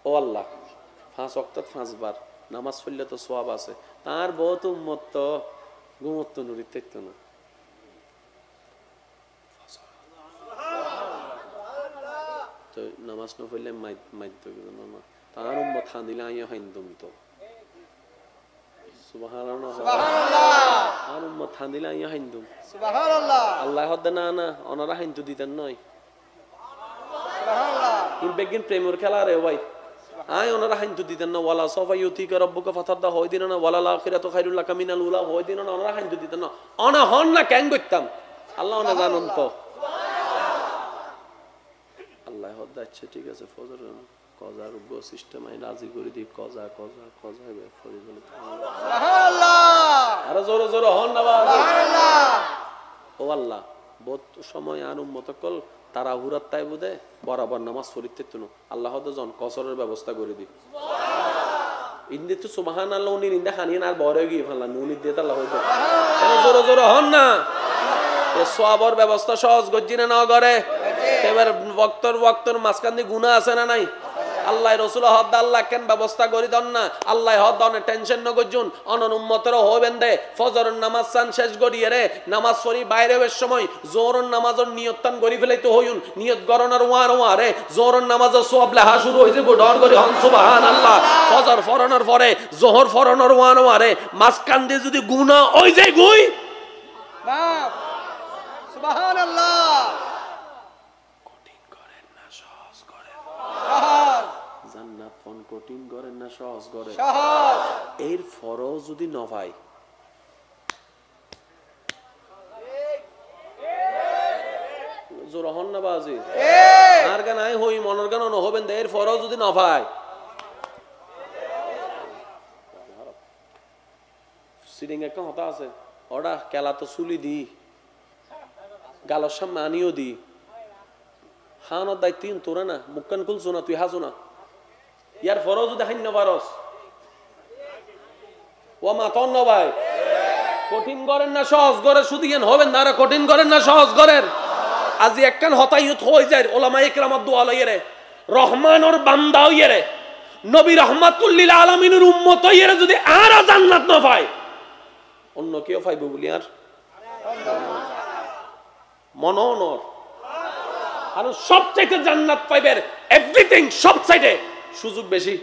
ও আল্লাহ 5 ওয়াক্ত 5 বার নামাজ পড়লে তো সওয়াব আছে, তার বহুত উম্মত তো ঘুমত নুরি থাকতো না। তো নামাজ না পড়লে মাইত না, তার উম্মত হানিলে আইয়া হাইন্দম তো সুবহানাল্লাহ আর উম্মত হানিলে আইয়া হাইন্দম সুবহানাল্লাহ। আল্লাহ হদ না না ওনারা হাইন্দু দিতেন নয় সুবহানাল্লাহ। ইন বেগিন প্রেমের খেলা রে ভাই, আয় ওনারা হাইন্দু দিতেন না। ওয়ালা সফা ইউতিকা রাব্বুকা ফাতারদা হয় দিন না, ওয়ালা আখিরাতু খায়রুল লাকা মিনাল উলা হয় দিন না, ওনারা হাইন্দু দিতেন না। অনা হন না কেন করতাম আল্লাহ ওনা জানেন তো। আল্লাহ হদ আচ্ছা ঠিক আছে ফজর কজা রুব সিস্টেম আই রাজি করে দি কজা কজা কজা বে ফরি বলে সুবহানাল্লাহ। আর জোরে জোরে হন না সুবহানাল্লাহ। ও আল্লাহ বহুত সময় আর উম্মত কল তারা হুরাত তাই বুদে বরাবর নামাজ পড়িতে তুনো আল্লাহ হদ জন কসরের ব্যবস্থা করে দি সুবহানাল্লাহ। ইন্দে তো সুবহানাল্লাহ উনি ইন্দা খানিন আর বড় গিয়ে ফেললা নুনি দিয়ে আল্লাহ হইতো জোরে জোরে হন না। এ সওয়াবের ব্যবস্থা সহজ গজ্জিনা না করে এবার ওয়াক্তর মাঝখান দিয়ে গুনাহ আছে না নাই? আল্লাহ রসুল হদ আল্লাহ কেন ব্যবস্থা করি দন না আল্লাহ হদ অনেক টেনশন ন গজ্জুন অনন উম্মতেরও হবেন দে ফজরের নামাজ চান শেষ গড়িয়ে রে নামাজ পড়ি বাইরে বের সময় জোহরের নামাজের নিয়তটান গড়ি ফেলাইতে হইউন নিয়ত গরনার ওয়া রে জোহরের নামাজের সওয়াব লেখা শুরু হইছে ডর করে হন সুবহানাল্লাহ। ফজর ফরনের পরে জোহর ফরনের ওয়া রে মাঝখান দিয়ে যদি গুনাহ ওই যায় গুই না সুবহানাল্লাহ। কঠিন করেন না সহজ করেন, সহজ জান্নাত কোন কঠিন করেন না সহজ করেন সহজ। এর ফরজ যদি না পাই জোর হন না বাজি আর গান আই হই মনের গান ন হবেন এর ফরজ যদি না পাই সিডিং একটা হতা আছে ওটা কেলা তো চুলি দি গালর সামনে আনিও দি হানোর দায়িত্ব তোরা না মুখকান খুলছো না তুই হাসো না ইয়ার ফরজ যদি হাইন না পারস ও মাতন না ভাই কঠিন করেন না সহজ করে শুধু ইয়ান হবেন না রে কঠিন করেন না সহজ করেন। আজি একখান হতাইয়ত হয়ে যায় ওলামা ইকরামাত দোয়া লইয়ে রে রহমানের বান্দা হইয়ে রে নবী রাহমাতুল লিল আলামিনের উম্মত হইয়ে রে যদি আর জান্নাত না পায় অন্য কেউ পাইব বলি আর মননর আর সবচাইতে জান্নাত পাইবের এভরিথিং সবচাইতে সুযোগ বেশি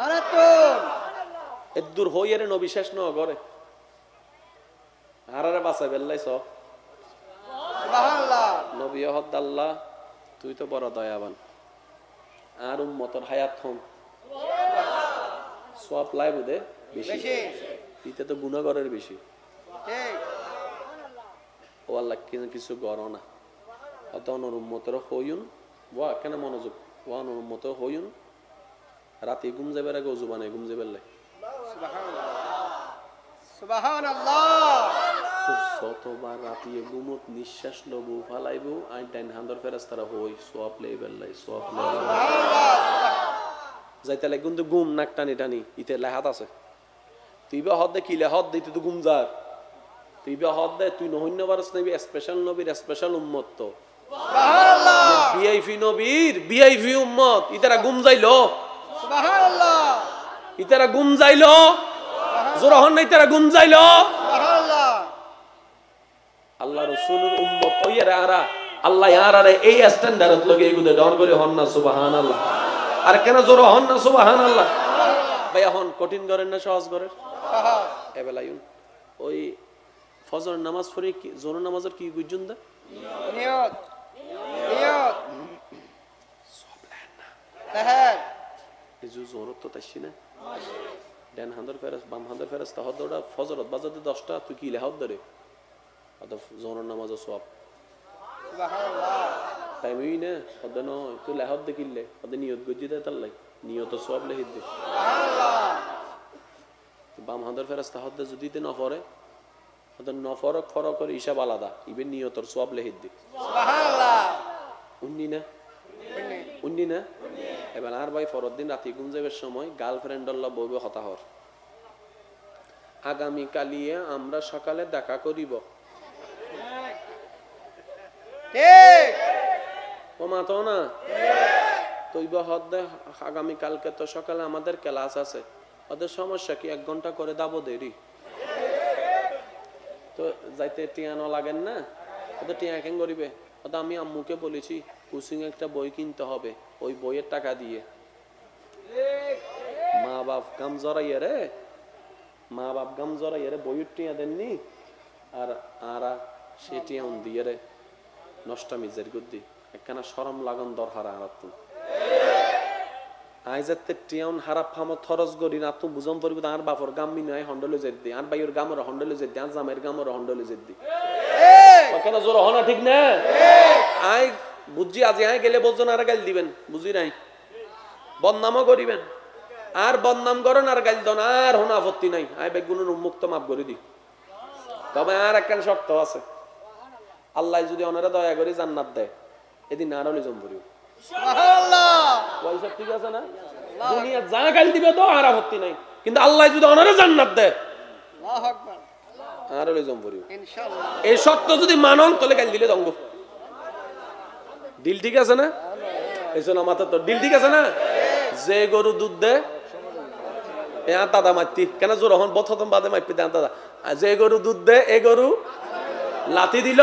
আরে তো এদূর হইয়ে রে নবী শেষ ন করে আরারে বাঁচাই বেল্লাইছ সুবহানাল্লাহ। নবী হদ আল্লাহ তুই তো বড় দয়াবান আর উম্মতর হায়াত হম সওয়াব লাইব দে বেশি ইতে তো গুনাহগারের বেশি ঠিক ও আল্লাহ কিছু গরো না অত অনর উম্মতর হইউন ওয়া কেন মনোযোগ ওয়া অনর উম্মতর হইউন রাতে ঘুম যাবার আগে ওযু বানাই ঘুম যাবার লাই সুবহানাল্লাহ সুবহানাল্লাহ। তো যতবার রাতে ঘুমত নিঃশ্বাস লবু ফালাইবো আই ডাইন হান্দর ফেরেশতারা হই সওয়াব লেবেল লাই সওয়াব সুবহানাল্লাহ যাইতে লাগে কিন্তু ঘুম নাক টানি টানি ইতে লাহাত আছে তুই বা হদ দে কি লাহাত দিতে তো ঘুম যার তুই বা হদ দে তুই নহন্য বারস নবী স্পেশাল নবীর স্পেশাল উম্মত তো সুবহানাল্লাহ ভিআইপি উম্মত ইতারা ঘুম যাইলো সুবহানাল্লাহ ইতারা ঘুম যাইলো জোরা হন নাই তারা ঘুম যাইলো সুবহানাল্লাহ। আল্লাহ রাসূলের উম্মত ওইরা আরা আল্লাহ ইয়ারারে এই স্ট্যান্ডার্ডত লগে এগুদে ডর করে হন না সুবহানাল্লাহ। আর কেন জোরা হন না সুবহানাল্লাহ ভাই হন কঠিন করেন না সহজ করেন সহজ এবেলায়ুন ওই ফজর নামাজ পড়ে কি জোহর নামাজের কি বুঝুন দা নিয়ত নিয়ত সব লেন না হ্যাঁ এই যে জোহর তো তাইছি না ডান হান্দর ফেরেস বাম হান্দর ফেরেস তাহদ ওটা ফজরত বাজাতে 10টা তুই কি লেহাত ধরে অত জোহর নামাজ সওয়াব সুবহানাল্লাহ টাইমই না ওদ ন তুই লেহাত দেখিলে ওদ নিয়ত গজি দে তার লাই নিয়ত সওয়াব লেহিত দে সুবহানাল্লাহ। বাম হান্দর ফেরেস তাহদ যদি তে না পড়ে ওদ নফরক ফরক করে হিসাব আলাদা ইবেন নিয়তর সওয়াব লেহিত দে সুবহানাল্লাহ। উন্নি না এবার আর ভাই ফরদ দিন রাতে ঘুম যাবার সময় গার্লফ্রেন্ড আল্লাহ বইবে হতাহর আগামী কালিয়ে আমরা সকালে দেখা করিব ঠিক ও মাতো না তো তৈবা হদ্দে আগামী কালকে তো সকালে আমাদের ক্লাস আছে, ওদের সমস্যা কি 1 ঘন্টা করে দাবো দেরি তো যাইতে টিয়ানো লাগেন না, ওদের টিয়া কেন করিবে। ওদের আমি আম্মুকে বলেছি কোচিং একটা বই কিনতে হবে, ওই বইয়ের টাকা দিয়ে মা বাপ গাম জড়াইয়া রে, মা বাপ গাম জড়াইয়া রে বইয়ের টিয়া দেননি, আর আরা সে টিয়া দিয়ে রে নষ্টামি জের গুদ্দি একখানা শরম লাগন দরকার। আর তুই আইজাতে টিয়াউন হারাপ ফাম থরস গরি না তুই বুঝম পড়বি আর বাপর গাম্মি নয় হন্ডলে জেদ দি, আর বাইয়ের গামর হন্ডলে জেদ দি, আর জামের গামর হন্ডলে জেদ দি, কেন জোর হনা ঠিক না। আই বুঝছি আজি আই গেলে বলছেন আর গাইল দিবেন, বুঝি নাই বদনামও করিবেন, আর বদনাম করেন আর গাইল দন, আর হন আপত্তি নাই, আই বেগুনের উন্মুক্ত মাপ করে দি। তবে আর একখান শর্ত আছে, আল্লাহ যদি ওনারা দয়া করে জান্নাত দেয় এদিন আর হলে জম্বরিও পয়সা ঠিক আছে না, দুনিয়া যা গাইল দিবে তো আর আপত্তি নাই, কিন্তু আল্লাহ যদি ওনারা জান্নাত দেয় আর হলে জম্বরিও ইনশাআল্লাহ। এই শর্ত যদি মানন তাহলে গাইল দিলে দঙ্গ। দিল ঠিক আছে না, এই শোনা মাথা তো দিল ঠিক আছে না। যে গরু দুধ দেয় এ দাদা মারতি কেন জোর হন বথম বাদে মারপি দেন দাদা, যে গরু দুধ দেয় এ গরু লাথি দিল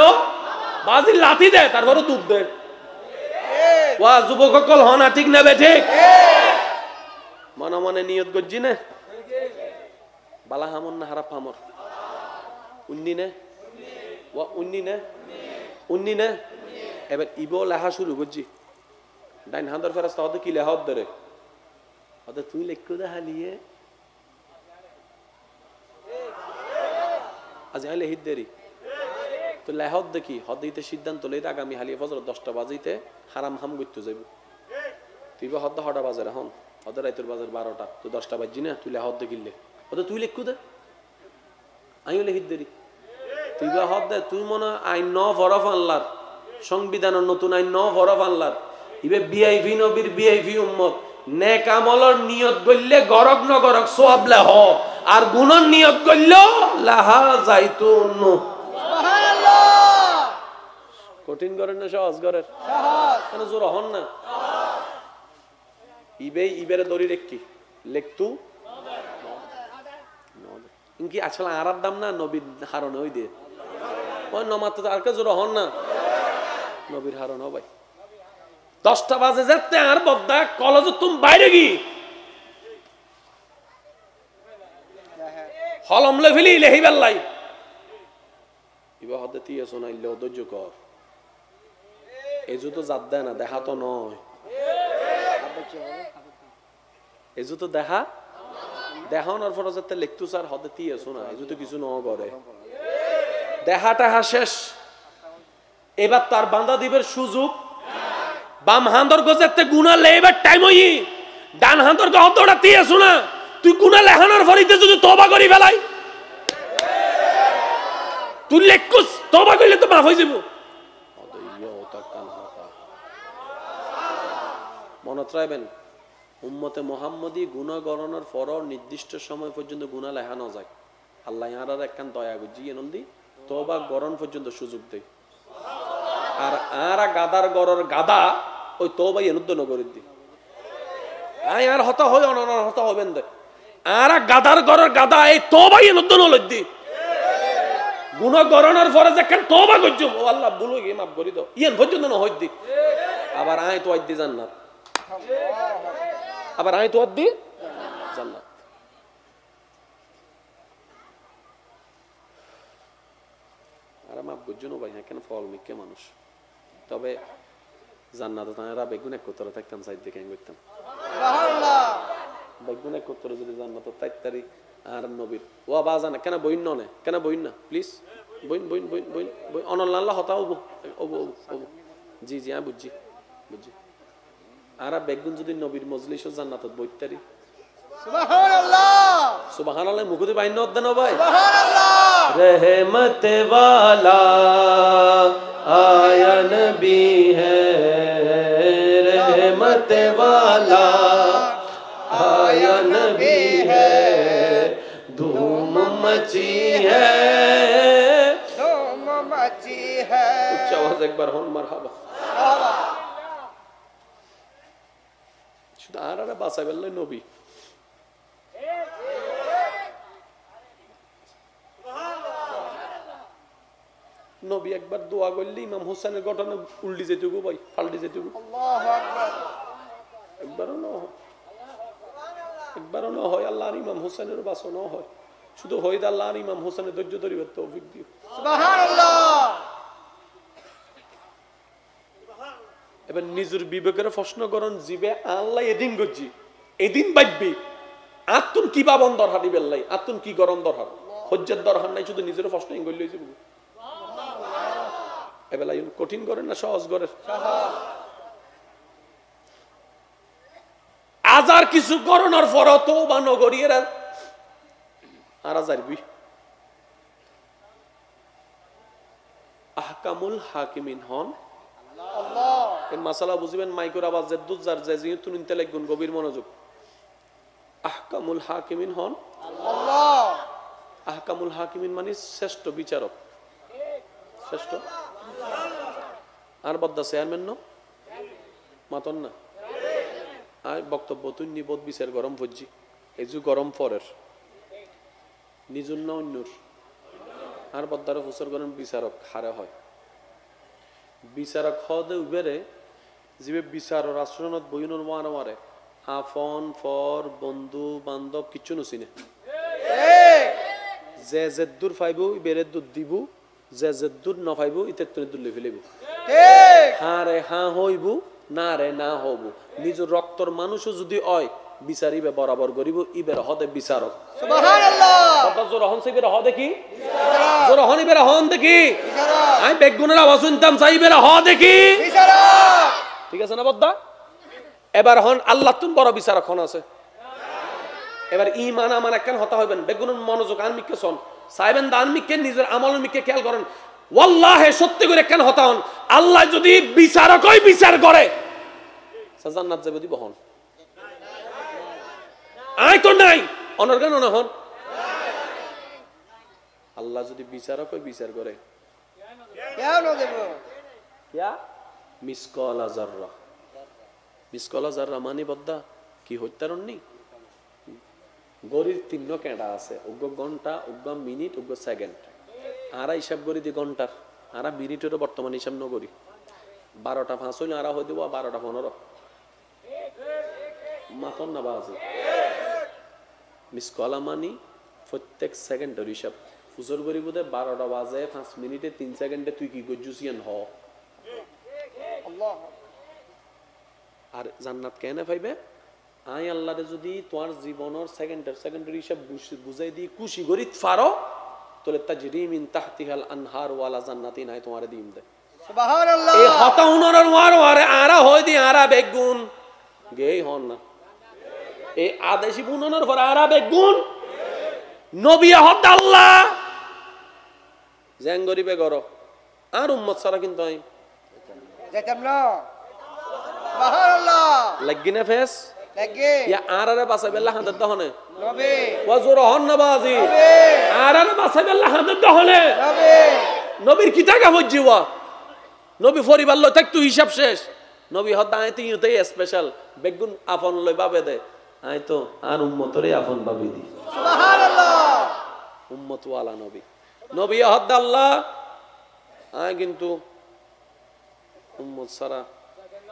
বাজি লাথি দেয় তারপরে দুধ দেয়। ওয়া যুবক সকল হন ঠিক না বে ঠিক, মনে মনে নিয়ত করছি না বালা হামর না হারাপ হামর উন্নি নে ওয়া উন্নি নে উন্নি নে। এবার ইবো লেখা শুরু করছি, ডাইন হান্দর ফেরাস্তা হতে কি লেখা ধরে হতে তুই লেখো দে হালিয়ে আজ হাইলে হিত দেরি তো লেহত দেখি হদিতে সিদ্ধান্ত লইতে আগামী হালিয়ে ফজর 10টা বাজিতে হারাম হাম করতে যাইব। তুই বা হদ্দা 6টা বাজার এখন হদ্দা রাইতের বাজার 12টা তো 10টা বাজছি না, তুই লেহত দেখিলে হতে তুই লেখু দে আমিও লেখিত দেরি। তুই বা হদ দে তুই মনে আইন ন ফরফ আনলার সংবিধানের নতুন আইন ন ফরফ আনলার ইবে বিআইভি নবীর বিআইভি উম্মত নেক আমলর নিয়ত গইলে গরক ন গরক সওয়াব লেহ, আর গুণর নিয়ত গইল লাহা যাইতুন। সুবহানাল্লাহ। কঠিন করেন না সহজ করেন, সহজ কেন জোর হন না। ইবে ইবেরে দড়ি রেখি লেখতু ইনকি আসলে আরার দাম না নবীর হারণ ওই দিয়ে ওই নমাত আর কে জোর হন না নবীর হারণ হ ভাই। 10টা বাজে যেতে আর বদ্দা কলেজ তুমি বাইরে গি হলম লে ফেলি লেহি বেল্লাই ইবা হতে তিয়া শোনাইলে অধৈর্য কর এজু তো জাত দেয় না দেখা তো নয়, এজু তো দেখা দেখানোর পর যাতে লিখতু স্যার হতে তিয়া শোনা এজু তো কিছু ন করে দেখা টাহা শেষ। এবার তার বান্দা দিবের সুযোগ বাম হান্দর গজেতে গুনাহ লেবার টাইম হই ডান হান্দর গহতটা তিয়া শোনা তুই গুনাহ লেহানোর ফরিতে যদি তওবা করি ফেলাই তুই লেখকুস তওবা কইলে তো মাফ হই যাব। মনে রাখবেন উম্মতে মুহাম্মদী গুনাহ গণনার পর নির্দিষ্ট সময় পর্যন্ত গুনাহ লেহানো যায়, আল্লাহ ইয়ারার একখান দয়া বুঝিয়ে নন্দি তওবা গরণ পর্যন্ত সুযোগ দেয়। আর আরা গাদার গরর গাদা ওই তওবাই এনুদ্দ নগরীর দি আই আর হতা হই অনন হতা হবেন দে আরা গাদার গরর গাদা এই তওবাই এনুদ্দ নলদ দি গুনাহ গরণের পরে যখন তওবা করছো ও আল্লাহ ভুল হয়ে মাফ করে দাও ইয়ান পর্যন্ত ন হই দি আবার আই তো আইদি জান্নাত আবার আই তো আইদি জান্নাত। আর মাফ করছো না ভাই কেন ফল মিকে মানুষ তবে জান্নাতে তারা বেগুন এক কোতরে থাকতাম সাইড দিকে করতাম সুবহানাল্লাহ বেগুন এক কোতরে যদি জান্নাতে তাইতারি আর নবীর ওয়া বাজানা কেন বইন ননে কেন বইন না প্লিজ বইন বইন বইন বইন বইন অনল্লাহ হতা ওবো ওবো ওবো জি জি আমি বুঝছি বুঝছি। আর বেগুন যদি নবীর মজলিসে জান্নাতে বইতারি সুবহানাল্লাহ সুবহানাল্লাহ মুখে বাইন নদ দেন ভাই সুবহানাল্লাহ। रहमत वाला आया नबी है रहमत वाला आया नबी है धूम मची है उच्च आवाज एक बार हो मरहबा। শুধু আর বাঁচাই বললে নবী। নবী একবার দোয়া করলে ইমাম হোসেনের ঘটনা উল্টি যেতে ভাই, পাল্টি যেতে একবারও না হয়। আল্লাহ আর ইমাম হোসেনের বাঁচানো হয়, শুধু হইদ আল্লাহ আর ইমাম হোসেনের ধৈর্য ধরিবার তৌফিক দিও। এবার নিজের বিবেকের প্রশ্ন করেন, জীবে আল্লাহ এদিন গজি এদিন বাইবি আত্মন কি বাবন দরহারি বেল্লাই, আত্মন কি গরম দরহার, হজ্জের দরহার নাই, শুধু নিজের প্রশ্ন ইঙ্গল লইছে। এবেলা কঠিন করেন না সহজ করেন? আজার কিছু করোনার পর তো বা নগরীর আর যারবি আহকামুল হাকিমিন হন। এর মাসালা বুঝবেন, মাইকুর আওয়াজ জেদ্দুত জার জাজিয়ুন তুন ইন্তেলেগুন গভীর মনোযোগ। আহকামুল হাকিমিন হন আল্লাহ। আহকামুল হাকিমিন মানে শ্রেষ্ঠ বিচারক, শ্রেষ্ঠ। আর বদ্দা চেয়ারম্যান ন মাতন না আর বক্তব্য তুই নিবোধ বিচার গরম ফজি এই যে গরম পরের নিজুর না অন্যর আর বদ্দারে ফুসর করেন বিচারক হারে হয়। বিচারক হদে উবেরে যে বিচার রাষ্ট্রনত বইনুর মারে মারে আফন ফর বন্ধু বান্ধব কিচ্ছু নছিনে, যে জেদ্দুর ফাইব ইবেরে দুধ দিব, যে জেদ্দুর ন ফাইব ইতে দূর লে ফেলিব। হা রে হা হইব, না রে না হব। নিজের রক্তর মানুষও যদি হয় বিচারিবে বরাবর করিব, ইবের হদে বিচারক। সুবহানাল্লাহ। জোর হন সিবের হদে কি জোর হন ইবের হন দেখি আমি বেগুনের আওয়াজ শুনতাম চাই ইবের হ দেখি বিচারক। ঠিক আছে না বদ্দা? এবার হন আল্লাহ তুন বড় বিচারক হন আছে। এবার ঈমান আমান একখান হতা হইবেন, বেগুনের মনোযোগ আনমিককে শোন সাইবেন দান মিককে নিজের আমল মিককে খেয়াল করেন। ওয়াল্লাহে সত্যি করে একখান হতা হন, আল্লাহ যদি বিচারকই বিচার করে জান্নাত যাবে দিব হন। আয় তো নাই অনর্গান না হন। আল্লাহ যদি বিচারকই বিচার করে কেন দেব ইয়া মিসকালা যাররা। মিসকালা যাররা মানে বদ্দা কি হত্যারণনি গরির তিন কেডা আছে, উগ্র ঘন্টা, উগ্র মিনিট, উগ্র সেকেন্ড। আরা হিসাব করি দি ঘন্টার, আরা মিনিটেরও বর্তমান হিসাব নগরি। 12টা 5 হইলে আরা হয়ে দেব 12টা 15 মাতন না বাজে। মিসকলা মানি প্রত্যেক সেকেন্ডের হিসাব। ফুজর করি বোধে 12টা বাজে 5 মিনিটে 3 সেকেন্ডে তুই কি গজুসিয়ান হ। আর জান্নাত কেন পাইবে? আই আল্লাহরে যদি তোমার জীবনের সেকেন্ডের হিসাব বুঝাই দি খুশি করি ফারো তোলে তাজরি মিন তাহতিহাল আনহার ওয়ালা জান্নাতিন আই তোমারে দিম দে। সুবহানাল্লাহ। এই হতা উনর ওয়ারে আরা হই দি আরা বেগুন গেই হন না। এই আদেশি বুননের পর আরা বেগুন নবী হত আল্লাহ জেঙ্গরিবে গরো আর উম্মত সারা কিন্তু আই যেতাম না। সুবহানাল্লাহ। লাগিনা ফেস লাগে ইয়া আরারে বাসাইবেল্লা হাদাত দহনে নবী ওয়াজুর হন নবাজি নবী আরারে বাসাইবেল্লা হাদাত দহনে নবী নবীর কি টাকা হজ্জিওয়া নবী পরিবার লই থাকতু হিসাব শেষ। নবী হদ আইতে ইউতে স্পেশাল বেগুন আপন লই বাবে দে আই তো আর উম্মতরে আপন ভাবি দি। সুবহানাল্লাহ। উম্মত ওয়ালা নবী নবী হদ আল্লাহ আই কিন্তু উম্মত সারা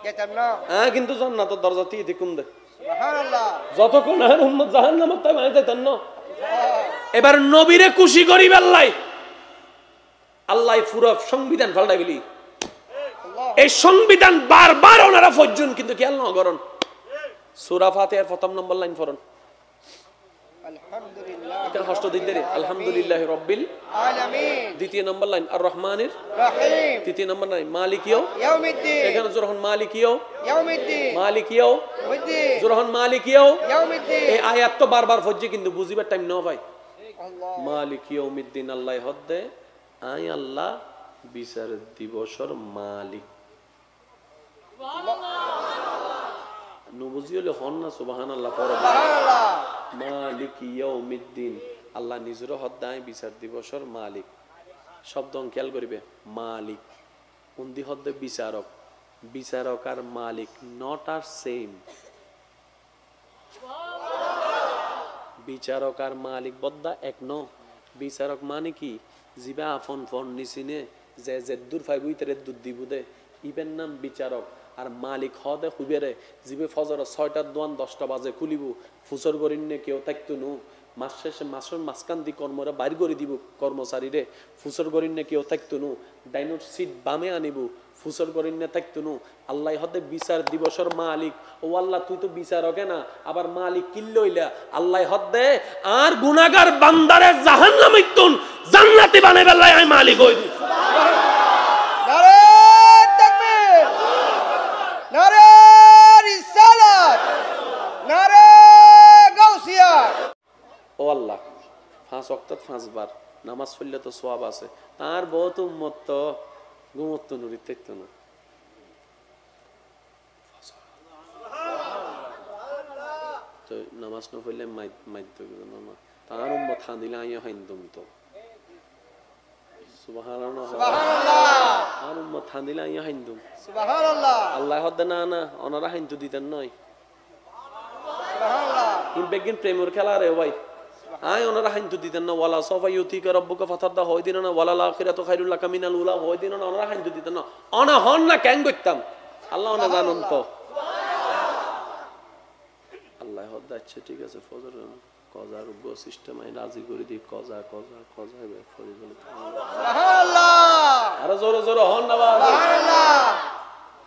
যেতাম না। কিন্তু জান্নাতের দরজা তি দিকুম দে। সুবহানাল্লাহ। যতক্ষণ আর উম্মত জাহান্নামে তাই আই যাইতাম না। এবার নবীরে খুশি করিবে আল্লাহ, আল্লাহ পুরো সংবিধান পাল্টাই বলি। এই সংবিধান বারবার ওনারা ফজ্জুন কিন্তু খেয়াল না করেন। সূরা ফাতিহার প্রথম নম্বর লাইন পড়ুন। আলহামদুলিল্লাহ এটা ষষ্ঠ দিন ধরে আলহামদুলিল্লাহি রাব্বিল আলামিন। দ্বিতীয় নম্বর লাইন আর রহমানির রহিম। তৃতীয় নম্বর লাইন মালিকিও ইয়াউমিদ্দিন। এখানে যখন মালিকিও ইয়াউমিদ্দিন মালিকিও ইয়াউমিদ্দিন যখন মালিকিও ইয়াউমিদ্দিন এই আয়াত তো বারবার ফজ্জি কিন্তু বুঝিবার টাইম না ভাই। আল্লাহ মালিকিও ইয়াউমিদ্দিন আল্লাহ হদ্দে আই আল্লাহ বিচার দিবসর মালিক। নবুজিলে হন না সুবহানাল্লাহ পড়ো সুবহানাল্লাহ। মালিক ইয়াউমিদ্দিন আল্লাহ নিজের হদ্দায় বিচার দিবসর মালিক। শব্দ খেয়াল করিবে মালিক উন্দি হদ্দে বিচারক। বিচারক আর মালিক নট আর সেম। বিচারক আর মালিক বদ্দা এক ন বিচারক মানে কি জিবা আফন ফন নিচিনে যে জেদ্দুর ফাইব ইতারে দুধ দিব দে ইবেন নাম বিচারক আর মালিক হদে হুবেরে জিবে ফজর 6টার দোয়ান 10টা বাজে খুলিব ফুসর গরিন্নে কেউ থাকতো নু মাস শেষে মাসের মাঝখান দি কর্মরা বাইর করে দিব কর্মচারীরে ফুসর গরিন্নে কেউ থাকতো নু ডাইনোর সিট বামে আনিব ফুসর গরিন্নে থাকতো নু আল্লাহ হদে বিচার দিবসর মালিক ও আল্লাহ তুই তো বিচারকে না আবার মালিক কিল্লইলা আল্লাহ হদে আর গুনাহগার বান্দারে জাহান্নামে তুন জান্নাতি বানাইবে আল্লাহ আই মালিক হই দি নারে তাকবীর নারে রিসালাত নারে গাউসিয়া ও আল্লাহ 5 ওয়াক্ত 5 বার নামাজ পড়লে তো সওয়াব আছে তার বহুত উম্মত তো ঘুমত নুরি থাকতো না তো নামাজ না পড়লে মাইত না তার উম্মত খানিলে আইয়া হাইন্দম তো সুবহানাল্লাহ সুবহানাল্লাহ আর উম্মত খানিলে আইয়া হাইন্দম সুবহানাল্লাহ আল্লাহ হদ্দে না না ওনারা হাইন্দু দিতেন নয় সুবহানাল্লাহ ইন বেগিন প্রেমের খেলা রে ভাই আয় ওনারা হাইন্দু দিতেন না ওয়ালা সফা ইউতিকা রাব্বুকা ফাতারদা হয় দিন না ওয়ালা আখিরাতু খায়রুল লাকা মিনাল উলা হয় দিন না ওনারা হাইন্দু দিতেন না অনা হন না কেন করতাম আল্লাহ ওনা জানেন তো আল্লাহ হদ্দা আচ্ছা ঠিক আছে ফজর কজার গো সিস্টেম আই রাজি করে দি কজা বে ফরি বলে সুবহানাল্লাহ আরে জোরে জোরে হন না বাবা সুবহানাল্লাহ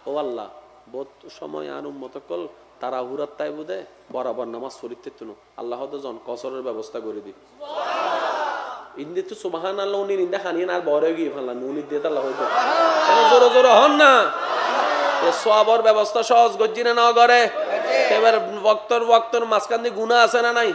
ও আল্লাহ বহুত সময় আর উম্মত কল তারা হুরাত তাই বুদে বরাবর নামাজ পড়িতে তুনো আল্লাহ তো জন কসরের ব্যবস্থা করে দি সুবহানাল্লাহ ইন্দে তো সুবহানাল্লাহ উনি নিন্দা খানিয়ে আর বড় গিয়ে ফেললা নুনি দিয়ে আল্লাহ হইতো জোরে জোরে হন না এ সওয়াবের ব্যবস্থা সহজ গজ্জিনে না করে এবার ওয়াক্তর মাঝখান দিয়ে গুনাহ আছে না নাই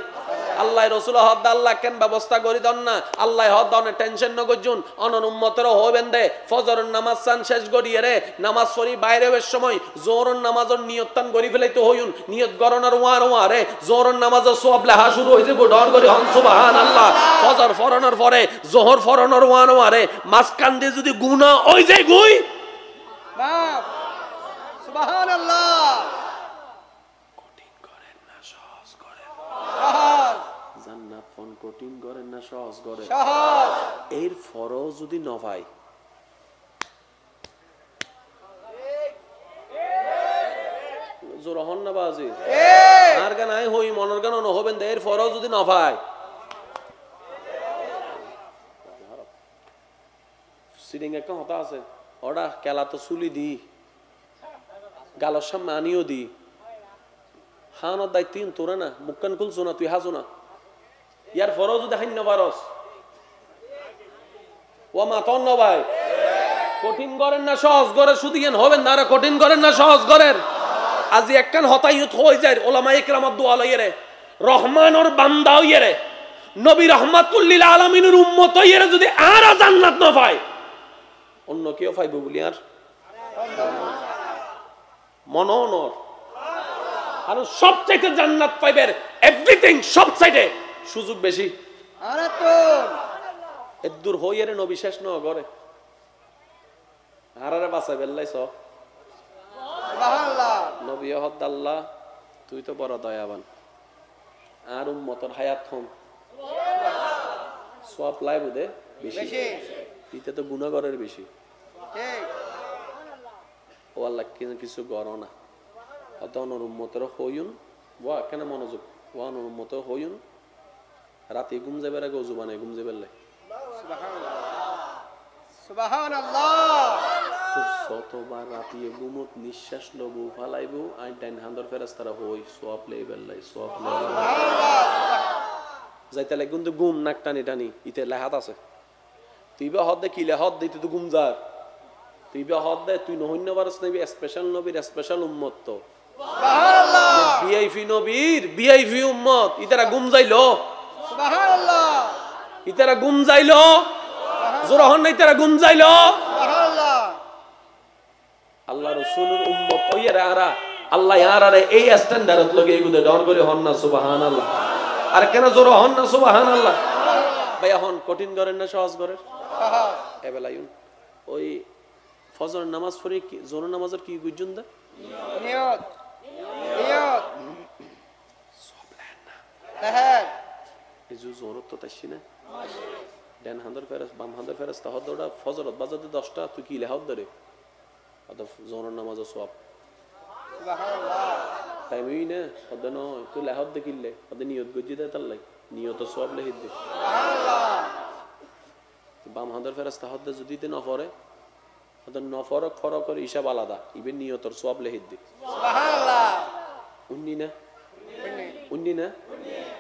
আল্লাহ রাসূল হদ আল্লাহ কেন ব্যবস্থা করি দন না আল্লাহ হদ অনে টেনশন ন গজুন অনন উম্মতের হবেন দে ফজরের নামাজ সান শেষ গড়িয়ে রে নামাজ পড়ি বাইরে হওয়ার সময় জোহরের নামাজের নিয়তটান গরি ফেলাইতে হইউন নিয়ত গরনার ওয়ারে জোহরের নামাজের সওয়াব লেখা শুরু হইছে ডর করে হন সুবহানাল্লাহ ফজর ফরনের পরে জোহর ফরনের ওয়ারে মাঝখান দিয়ে যদি গুনাহ হই যায় গুই বাপ সুবহানাল্লাহ কঠিন করেন না সহজ করেন সহজ জান্নাত ফোন কঠিন করেন না সহজ করেন সহজ এর ফরজ যদি ন পাই জোর হন না বাজি আর গান আই হই মনের গান হবেন দে এর ফরজ যদি ন পাই সিডিং একটা হতা আছে ওটা কেলা তো চুলি দি গালর সামনে আনিও দি হানোর দায়িত্ব তোরা না মুক্কান খুলছো না তুই হাসো না ইয়ার ফরজ যদি হান্য পারস ও মাতন না ভাই কঠিন করেন না সহজ করে শুধু জ্ঞান হবেন না কঠিন করেন না সহজ করেন আজি একখান হতাইয়ত হয়ে যায় ওলামা ইকরামাত দোয়া লইরে রহমানের বান্দা হইরে নবী রাহমাতুল লিল আলামিনের উম্মত হইরে যদি আর জান্নাত না পায় অন্য কেউ পাইব বলি আর মননর আর সবচাইতে জান্নাত পাইবের এভরিথিং সব সাইডে সুযোগ বেশি আরে তো এদুর হইরে নবী শেষ ন করে আরারে বাঁচাই বেল্লাইছ সুবহানাল্লাহ নবী হদ আল্লাহ তুই তো বড় দয়াবান আর উম্মতর হায়াত হম সওয়াব লাইব দে বেশি বেশি ইতে তো গুনাহগারের বেশি ঠিক ও আল্লাহ কিছু গড় না অত অনর উম্মতর হইউন ওয়া কেন মনোযোগ ওয়া অনর উম্মতর হইউন রাতে ঘুম যাবার আগে ওযু বানায় ঘুম যাবার লাই সুবহানাল্লাহ সুবহানাল্লাহ তো যতবার রাতে ঘুমত নিঃশ্বাস লবু ফালাইবো আই ডাইন হান্দর ফেরেশতারা হই সওয়াব লেবেল লাই সওয়াব লেবেল যাইতে লাগে কিন্তু ঘুম নাক টানি টানি ইতে লেহাত আছে তুই বা হদ দে কি লেহাত দিতে তো ঘুম যার তুই বা হদ দে তুই নহন্য বারস নবী স্পেশাল নবীর স্পেশাল উম্মত তো সুবহানাল্লাহ ভিআইপি নবীর ভিআইপি উম্মত ইতারা ঘুম যাইলো সুবহানাল্লাহ ইতারা ঘুম যাইলো জোর হন না ইতারা ঘুম যাইলো সুবহানাল্লাহ আল্লাহ রাসূলের উম্মত ওইরা আরা আল্লাহ ইয়ারারে এই স্ট্যান্ডার্ডত লগে এগুদে ডর করে হন না সুবহানাল্লাহ আর কেন জোর হন না সুবহানাল্লাহ ভাই হন কঠিন করেন না সহজ করেন সহজ এবেলায়ুন ওই ফজর নামাজ পড়ে কি জোর নামাজের কি গুজন দা নিয়ত নিয়ত সব লেন না জু জোরত তো তাইছি না ডান হান্দর ফেরাস বাম হান্দর ফেরাস তাহদ ওটা ফজরত বাজাতে 10টা তুই কি লেহাত ধরে অত জোরের নামাজ সওয়াব সুবহানাল্লাহ টাইম হই না অত ন তুই লেহাত দেখিলে অত নিয়ত গজি দে তার লাই নিয়ত সওয়াব লেহিত দে সুবহানাল্লাহ বাম হান্দর ফেরাস তাহদ যদি তে নফরে অত নফরক ফরকের হিসাব আলাদা ইবে নিয়তর সওয়াব লেহিত দে সুবহানাল্লাহ উন্নি না উন্নি না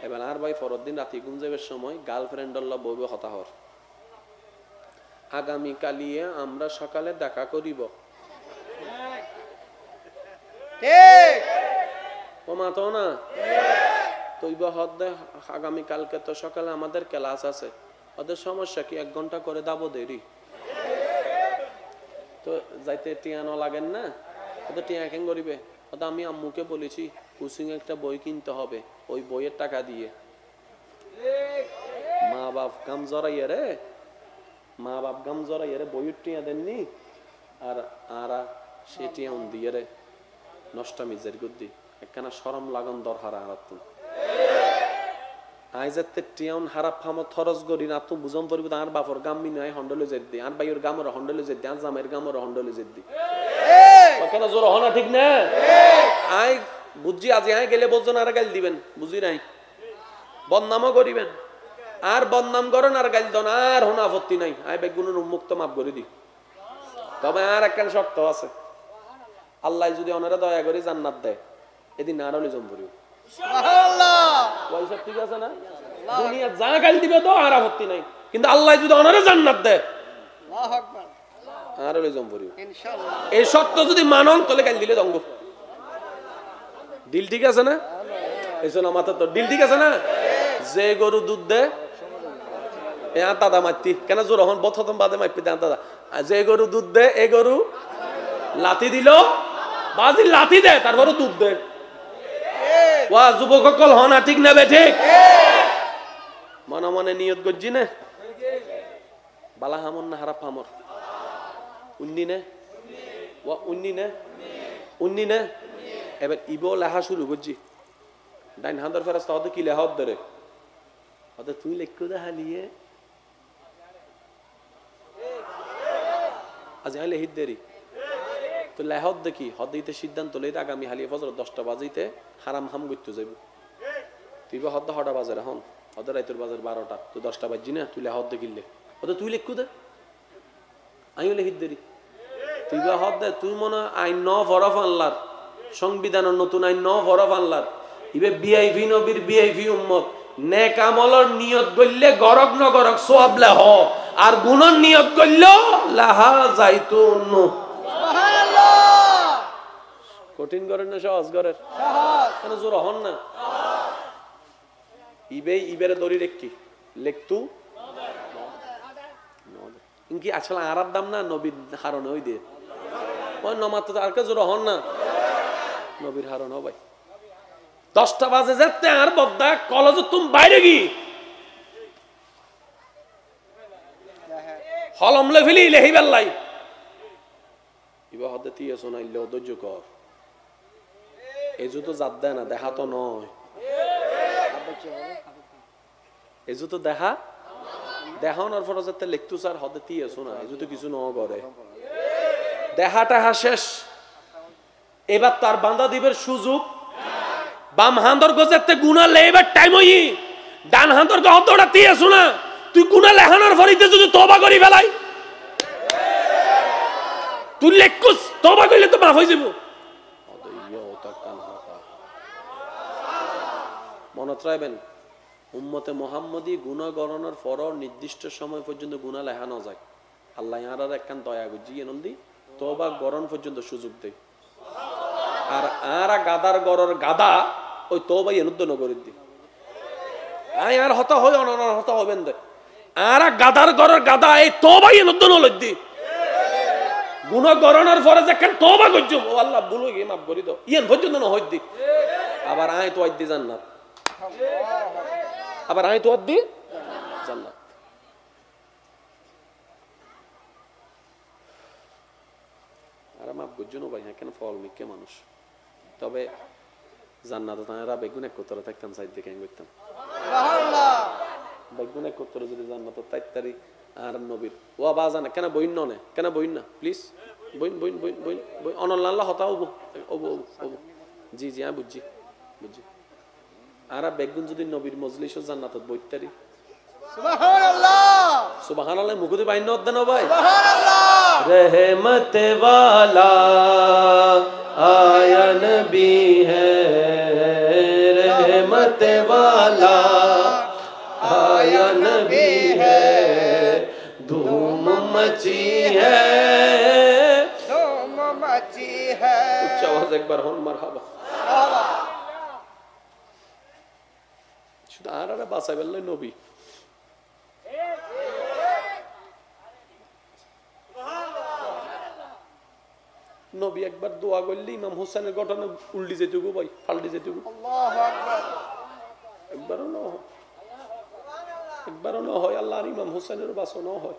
এবার আর ভাই ফরদ দিন রাতে ঘুম যাবার সময় গার্লফ্রেন্ড আল্লাহ বইবে হতাহর আগামী কালিয়ে আমরা সকালে দেখা করিব ঠিক ও মা তো না তৈব হদ আগামী কালকে তো সকালে আমাদের ক্লাস আছে ওদের সমস্যা কি 1 ঘন্টা করে দাবো দেরি তো যাইতে টিয়ানো লাগেন না ওদের টিয়া কেন করিবে ওটা আমি আম্মুকে বলেছি কোচিং একটা বই কিনতে হবে ওই বইয়ের টাকা দিয়ে মা বাপ গাম জড়াইয়া রে মা বাপ গাম জড়াইয়া রে বইয়ের টিয়া দেননি আর আর সে টিয়া দিয়ে রে নষ্টামি জের গুদ্দি একখানা শরম লাগন দরহার আরাত আইজাতে টিয়াউন হারাপ ফামত থরস গরি না তো বুঝম পরিব আর বাপর গাম্মি নয় হন্ডলে জেদ্দি আর বাইর গামর হন্ডলে জেদ্দি আর জামের গামর হন্ডলে জেদ্দি কেন জোর হনা ঠিক না আই বুঝছি আজি আই গেলে বলছেন আর গাইল দিবেন বুঝি নাই বদনামও করিবেন আর বদনাম করেন আর গাইল দন আর হোনা আপত্তি নাই আই বেগুনের উন্মুক্ত মাফ করে দি তবে আর একখান শর্ত আছে আল্লাহ যদি ওনারা দয়া করে জান্নাত দেয় এদিন না হলে জম্বরি সুবহানাল্লাহ পয়সা ঠিক আছে না দুনিয়া যা গাইল দিবে তো আর আপত্তি নাই কিন্তু আল্লাহ যদি ওনারা জান্নাত দেয় আল্লাহু আকবার আর হলে জম্বরি ইনশাআল্লাহ এই শর্ত যদি মানন তাহলে গাইল দিলে দঙ্গ দিল ঠিক আছে না এই শোনা মাথা তো দিল ঠিক আছে না যে গরু দুধ দেয় এ দাদা মাতি কেন জোর হন বথতম বাদে মাইপি দেন দাদা যে গরু দুধ দেয় এ গরু লাথি দিল বাজি লাথি দেয় তারপরে দুধ দেয় ওয়া যুবক সকল হন ঠিক নেবে ঠিক মনে মনে নিয়ত গজ্জি না বালা হামন না হারাপ হামর উন্নি নে ওয়া উন্নি নে এবার ইবো লেখা শুরু করছি ডাইন হান্দর ফেরাস্তা হতে কি লেখা ধরে হতে তুই লেখো দেখালিয়ে আজ আইলে হিত দেরি তো লেহত দেখি হদিতে সিদ্ধান্ত লইতে আগামী হালিয়ে ফজর 10টা বাজিতে হারাম হাম করতে যাইব তুই বা হদ্দা 6টা বাজারে হন হদ্দা রাইতের বাজার 12টা তুই 10টা বাজি না তুই লেহত দেখিলে হতে তুই লেখু দে আইও লেহিত দেরি তুই বা হদ দে তুই মনে আইন ন ফরফ আনলার সংবিধানের নতুন আইন ন ফরফ আনলার ইবে বিআইভি নবীর বিআইভি উম্মত নেক আমলর নিয়ত গইলে গরক ন গরক সওয়াব লে হ আর গুণর নিয়ত গইল লাহা যাইতুন সুবহানাল্লাহ কঠিন করেন না সহজ করেন সহজ কেন জোর হন না ইবেরে দড়ি রেখি লেখতু ইনকি আসলে আরার দাম না নবীর হারণ ওই দিয়ে ওই নমাত আর কে জোর হন না নবীর হারণ ভাই 10টা বাজে যেতে আর বদ্দা কলেজ তুমি বাইরে গি হলমলে ফেলি লেহি বেল্লাই ইবা হতে তিয়া শোনাইলে অধৈর্য কর এজু তো জাত দেয় না দেখা তো নয় এজু তো দেখা দেখানোর পর যাতে লিখতু স্যার হতে তিয়া শোনা এজু তো কিছু ন করে দেখাটা শেষ এবার তার বান্দা দিবের সুযোগ বাম হান্দর গজেতে গুণা লেবার টাইম হই ডান হান্দর গহ দৌড়া তিয়া শোনা তুই গুণা লেহানোর ফলিতে যদি তওবা করি ফেলাই তুই লেখকুস তওবা করলে তো মাফ হয়ে যাব মনত রাখবেন উম্মতে মুহাম্মদী গুনাহ গণনার পর নির্দিষ্ট সময় পর্যন্ত গুনাহ লেখানো যায় আল্লাহ ইয়ার একখান দয়া গুজিয়ে নন্দি তওবা গরণ পর্যন্ত সুযোগ দেয় আর আরা গাদার গরর গাদা ওই তওবা এনুদ্দ নগরীর দি আই আর হতা হয় অনর হতা হবেন দে আরা গাদার গরর গাদা এই তওবা এনুদ্দ নলদ্দি গুনাহ গরণের পরে যখন তওবা করছো ও আল্লাহ ভুল হয়ে মাফ করে দাও ইয়ান পর্যন্ত ন হইদি আবার আই তো আইদি জান্নাত আবার আই তো আইদি জান্নাত আর মাফ করছো না ভাই কেন ফল মিকে মানুষ তবে জান্নাতে তারা বেগুন এক কোতরা থাকতাম সাইড দেখে করতাম সুবহানাল্লাহ বেগুনে কত্তর যদি জান্নাত তাইতারি আর নবীর ও বাজান কেন বইন নে কেন বইন না প্লিজ বইন বইন বইন বইন বই অনল্লাহ হতা হবো ওবো ওবো জি জি আমি বুঝছি বুঝছি আর বেগুন যদি নবীর মজলিসও জান্নাতত বইতারি সুবহানাল্লাহ সুবহানাল্লাহ মুকুদি বাইন নদ্দান ভাই সুবহানাল্লাহ रहमत वाला आया नबी है रहमत वाला आया नबी है धूम मची है धूम मची है उच्च आवाज एक बार होन मरहबा শুধু আর বাসাই বললেন নবী নবী একবার দোয়া করলে ইমাম হোসেনের ঘটনা উল্টি যেটুকু ভাই পাল্টি যেটুকু আল্লাহু আকবার একবারও না হয় আল্লাহ আর ইমাম হোসেনের বাসনও হয়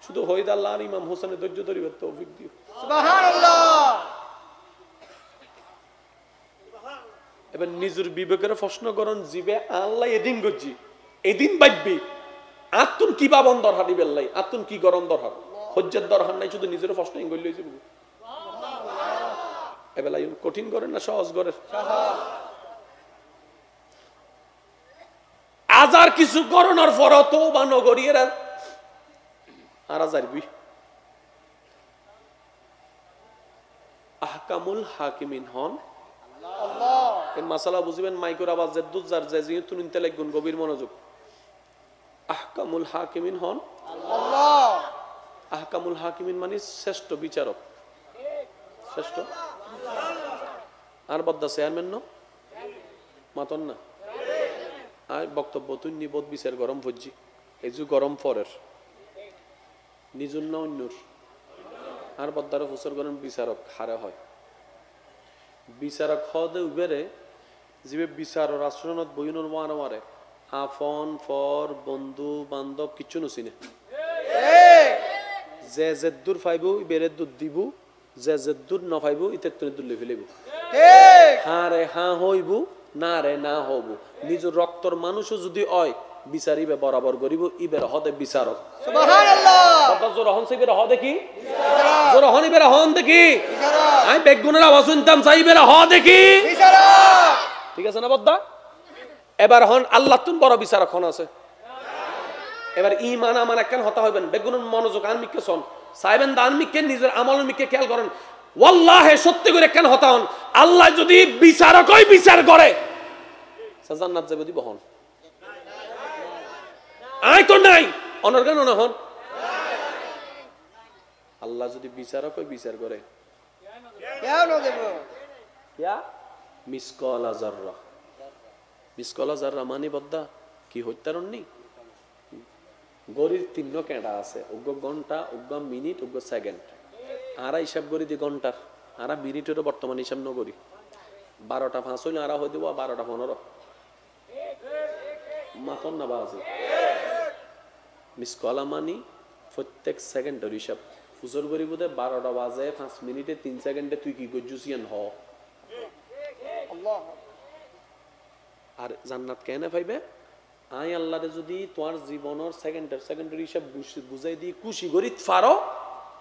শুধু হইদ আল্লাহ আর ইমাম হোসেনের ধৈর্য ধরিবার তৌফিক দিও সুবহানাল্লাহ এবার নিজের বিবেকের প্রশ্ন করেন জিবে আল্লাহ এদিন গজি এদিন বাইবি আতুন কি বাবন দরহার দিবেল্লাই আতুন কি গরম দরহার হজ্জের দরহার নাই শুধু নিজের প্রশ্ন ইঙ্গল লইছে এবেলা কঠিন করেন না সহজ করেন আজার কিছু করোনার পর তো বা নগরীর আর যাইবি আহকামুল হাকিমিন হন আল্লাহ এই মাসালা বুঝিবেন মাইকের আওয়াজ জেদ্দুজ জার যে যেহেতু ইন্তেলেক গুণ গভীর মনোযোগ আহকামুল হাকিমিন হন আল্লাহ আহকামুল হাকিমিন মানে শ্রেষ্ঠ বিচারক শ্রেষ্ঠ আর বদ্দা চেয়ারম্যান ন মাতন না আর বক্তব্য তুই নিবোধ বিচার গরম ভুজি এই যে গরম ফরের নিজুর না অন্যর আর বদ্দার হুসর গরম বিচারক হারে হয় বিচারক হদে উবেরে যে বিচারর আশ্রণত বইনের মারে মারে আফন ফর বন্ধু বান্ধব কিচ্ছু নচিনে যে জেদ্দুর ফাইব ইবেরে দুধ দিব যে জেদ্দুর নফাইব ইতের তুলে দুলে ফেলিব হ্যাঁ রে হ্যাঁ হইব না রে না হব নিজের রক্তর মানুষও যদি হয় বিচারিবে বরাবর করিব ইবের হদে বিচারক সুবহানাল্লাহ জোর হন সে বের হদে কি জোর হন ইবের হন দেখি আমি বেগুনের আওয়াজ শুনতাম চাই বের হ দেখি বিচারক ঠিক আছে না বদ্দা এবার হন আল্লাহ তুন বড় বিচারক হন আছে এবার ঈমান আমার কেন হতা হইবেন বেগুনের মনোযোগ আর মিকে শোন সাইবেন দান মিকে নিজের আমলের মিকে খেয়াল করেন ওয়াল্লাহি সত্যি করে কেন হতা হন আল্লাহ যদি বিচারকই বিচার করে জান্নাত যাবে দিব হন আই তো নাই অনর্গান না হন আল্লাহ যদি বিচারকই বিচার করে কেন দেব ইয়া মিসকাল যাররা মিসকাল যাররা মানে বদ্দা কি হইতারন নি গরির তিন্ন কেডা আছে উগ্র ঘন্টা উগ্র মিনিট উগ্র সেকেন্ড আরা হিসাব করি দি ঘন্টার আরা মিনিটেরও বর্তমান হিসাব নগরি 12টা 5 হইলে আরা হই দেব 12টা 15 মাতন না বাজে মিসকলা মানি প্রত্যেক সেকেন্ডের হিসাব ফুজর করি বোধে 12টা বাজে 5 মিনিটে 3 সেকেন্ডে তুই কি গজুসিয়ান হ আল্লাহ আর জান্নাত কেন পাইবে আই আল্লাহরে যদি তোমার জীবনের সেকেন্ডের হিসাব বুঝাই দি খুশি করি ফারো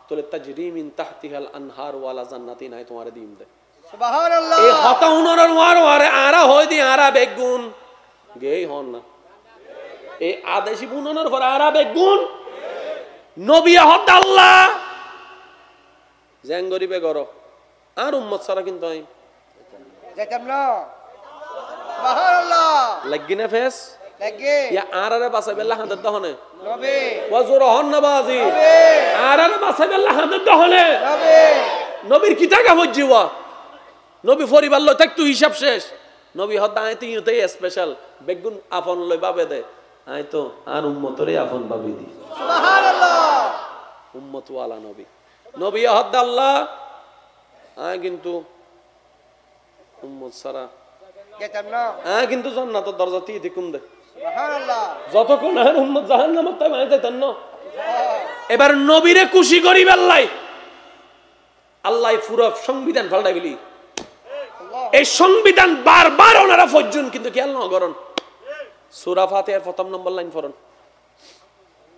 তাহলে তাজরি মিন তাহতিহাল আনহার ওয়ালা জান্নাতি নাই তোমারে দিম দে সুবহানাল্লাহ এই হতা হুনরের ওয়ারে আরা হই দি আরা বেগুন গেই হন না এই আদেশি বুননের পর আরা বেগুন নবী হত আল্লাহ জেং গরিবে গরো আর উম্মত সারা কিন্তু আই যেতাম না সুবহানাল্লাহ লাগি না ফেস লাগে ইয়া আরারে বাসাই বেল্লা হাত দহনে নবী ওয়াজুর হন নবাজি নবী আরারে বাসাই বেল্লা হাত দহনে নবী নবীর কি টাকা হজ্জিওয়া নবী পরিবার লই থাক তুই হিসাব শেষ নবী হদ আই তুই তো স্পেশাল বেগুন আপন লই বাবে দে আই তো আর উম্মতরে আপন ভাবি দি সুবহানাল্লাহ উম্মত ওয়ালা নবী নবী হদ আল্লাহ আই কিন্তু উম্মত সারা যেতাম না কিন্তু জান্নাতের দরজা তি দিকুম দে সুবহানাল্লাহ যতক্ষণ আর উম্মত জাহান্নামত তাই মাই যাইতান না এবার নবীরে খুশি করি বেল্লাই আল্লাহ পুরো সংবিধান পাল্টাই বলি এই সংবিধান বারবার ওনারা ফজ্জুন কিন্তু খেয়াল না করেন সূরা ফাতিহার প্রথম নম্বর লাইন পড়ুন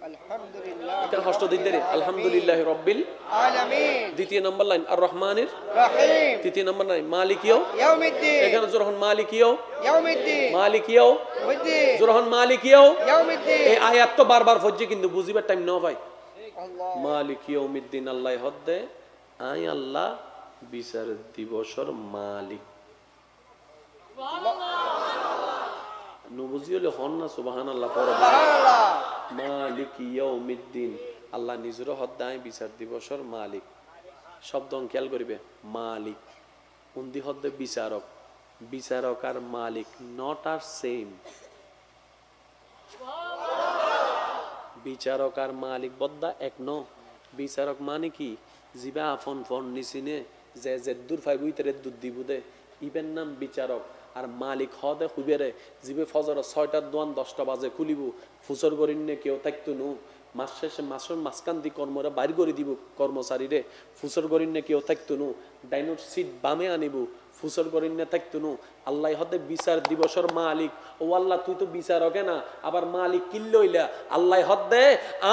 আলহামদুলিল্লাহ এখানে ষষ্ঠ দিক দেরি আলহামদুলিল্লাহ রব্বিল আলামিন দ্বিতীয় নম্বর লাইন আর রহমানির রহিম তৃতীয় নম্বর লাইন মালিকিও ইয়াউমিদ্দিন এখানে যখন মালিকিও ইয়াউমিদ্দিন মালিকিও মুদ্দিন যখন মালিকিও ইয়াউমিদ্দিন এই আয়াত তো বারবার পড়ছি কিন্তু বুঝিবার টাইম না ভাই আল্লাহ মালিক ইয়াউমিদ্দিন আল্লাহ হদ্দে আই আল্লাহ বিচার দিবসর মালিক নবুজি হলে হন না সুবহানাল্লাহ পড়ে সুবহানাল্লাহ মালিক ইয়াউমিদ্দিন আল্লাহ নিজের হদ্দে আই বিচার দিবসর মালিক শব্দ খেয়াল করিবে মালিক উন্দি হদ্দে বিচারক বিচারক আর মালিক নট আর সেম বিচারক আর মালিক বদ্দা এক ন বিচারক মানে কি জিবা আফন ফন নিচিনে যে দূর ফাইবুই তেরে দুধ দিব দে ইবেন নাম বিচারক আর মালিক হদে খুবেরে জিবে ফজর 6টার দোয়ান 10টা বাজে খুলিব ফুসর গরিনে কেউ থাকতো নু মাস শেষে মাসের মাঝখান দি কর্মরে বাইর করে দিব কর্মচারীরে ফুসর গরিনে কেউ থাকতো নু ডাইনোর সিট বামে আনিব ফুসর গরিনে থাকতো নু আল্লাহ হদে বিচার দিবসর মালিক ও আল্লাহ তুই তো বিচারকে না আবার মালিক কিল্লইলা আল্লাহ হদে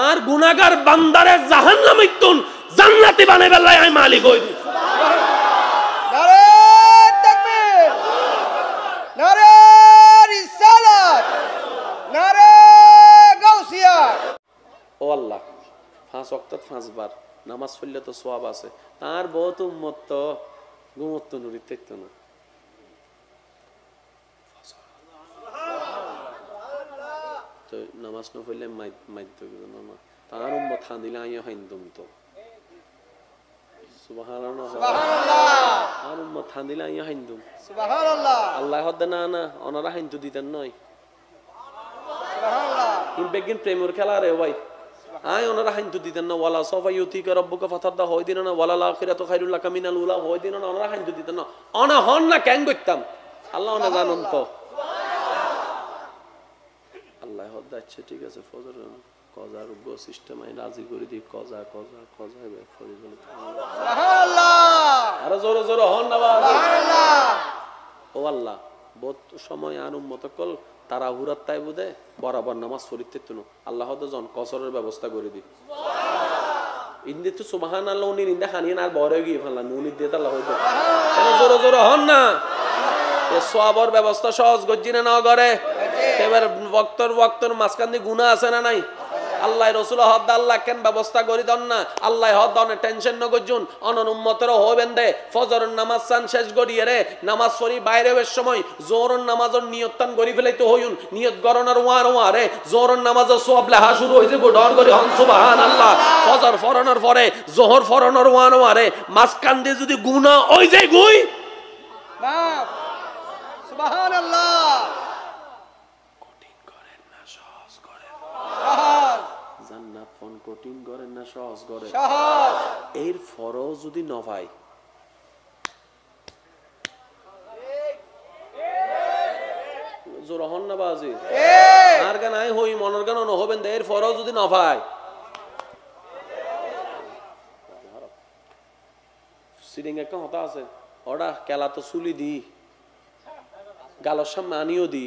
আর গুনাহগার বান্দারে জাহান্নামিতুন জান্নাতি বানাইবাল্লাই আই মালিক হই নারে তাকবীর নারে রিসালাত নারে গাউসিয়া ও আল্লাহ 5 ওয়াক্ত 5 বার নামাজ পড়লে তো সওয়াব আছে তার বহুত উম্মত তো ঘুমত নুরি থাকতো না তো নামাজ না পড়লে মাইত না তার উম্মত খান দিলে আইয়া হাইন্দুম তো সুবহানাল্লাহ সুবহানাল্লাহ আর উম্মত খান দিলে আইয়া হাইন্দুম সুবহানাল্লাহ আল্লাহ হদ্দে না না ওনারা হাইন্দু দিতেন নয় সুবহানাল্লাহ বেগিন প্রেমের খেলা রে ভাই আয় ওনারা হাইন্দু দিতেন না ওয়ালা সফা ইউতিকা রব্বুকা ফাতারদা হয় দিন না ওয়ালা আখিরাতু খায়রুল লাকা মিনাল উলা হয় দিন না ওনারা হাইন্দু দিতেন না অনা হন না কেন করতাম আল্লাহ না জানুন তো আল্লাহ হদ্দা আচ্ছা ঠিক আছে ফজর কজা রুব্ব সিস্টেম আই রাজি করে দি কজা বে ফরিজল সুবহানাল্লাহ আরে জোরে জোরে হন না বাবা সুবহানাল্লাহ ও আল্লাহ বহুত সময় আর উম্মত কল তারা হুরাত তাই বুদে বরাবর নামাজ পড়িতে তুনো আল্লাহ তো জন কসরের ব্যবস্থা করে দি ইন্দে তো সুবহানাল্লাহ উনি ইন্দে খানিয়ে আর বড় গিয়ে ফেললা নুনি দিয়ে আল্লাহ হইবে কেন জোরে জোরে হন না এ সওয়াবের ব্যবস্থা সহজ গজ্জিনে না করে এবার ওয়াক্তর মাঝখান দিয়ে গুনাহ আছে না নাই আল্লাহ রাসূল হদ আল্লাহ কেন ব্যবস্থা করি দন না আল্লাহ হদ অনে টেনশন ন গজুন অনন উম্মতর হবেন দে ফজরের নামাজ সান শেষ গড়িয়ে রে নামাজ পড়ি বাইরে হওয়ার সময় জোহরের নামাজের নিয়তটান গরি ফেলাইতে হইউন নিয়ত গরনার ওয়ারে জোহরের নামাজের সওয়াব লেখা শুরু হইছে গো ডর করে হন সুবহানাল্লাহ ফজর ফরনের পরে জোহর ফরনের ওয়ারে মাঝখান দিয়ে যদি গুনাহ হই যায় গুই মাফ সুবহানাল্লাহ কঠিন করেন না সহজ করেন সহজ জান্নাত ফোন কঠিন করেন না সহজ করেন সহজ এর ফরজ যদি ন পাই জোর হন না বাজি আর গান আই হই মনের গান ন হবেন এর ফরজ যদি ন পাই সিডিং একটা হতা আছে ওটা কেলা তো চুলি দি গালর সামনে আনিও দি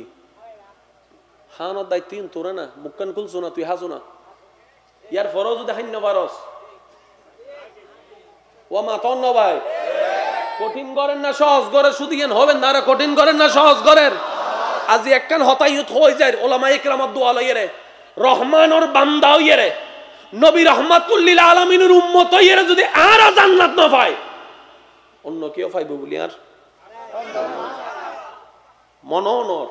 হানোর দায়িত্ব তোরা না মুক্কান খুলছো না তুই হাসো না ইয়ার ফরজ যদি হান্য পারস ও মাতন ন ভাই কঠিন করেন না সহজ করে শুধু জ্ঞান হবেন না কঠিন করেন না সহজ করেন আজি একখান হতায়ুত হয়ে যায় ওলামা ইকরামাত দোয়া লইরে রহমানের বান্দা হইরে নবী রহমাতুল্লিল আলামিনের উম্মত হইরে যদি আর জান্নাত না পায় অন্য কেউ পাইব বলি আর মননর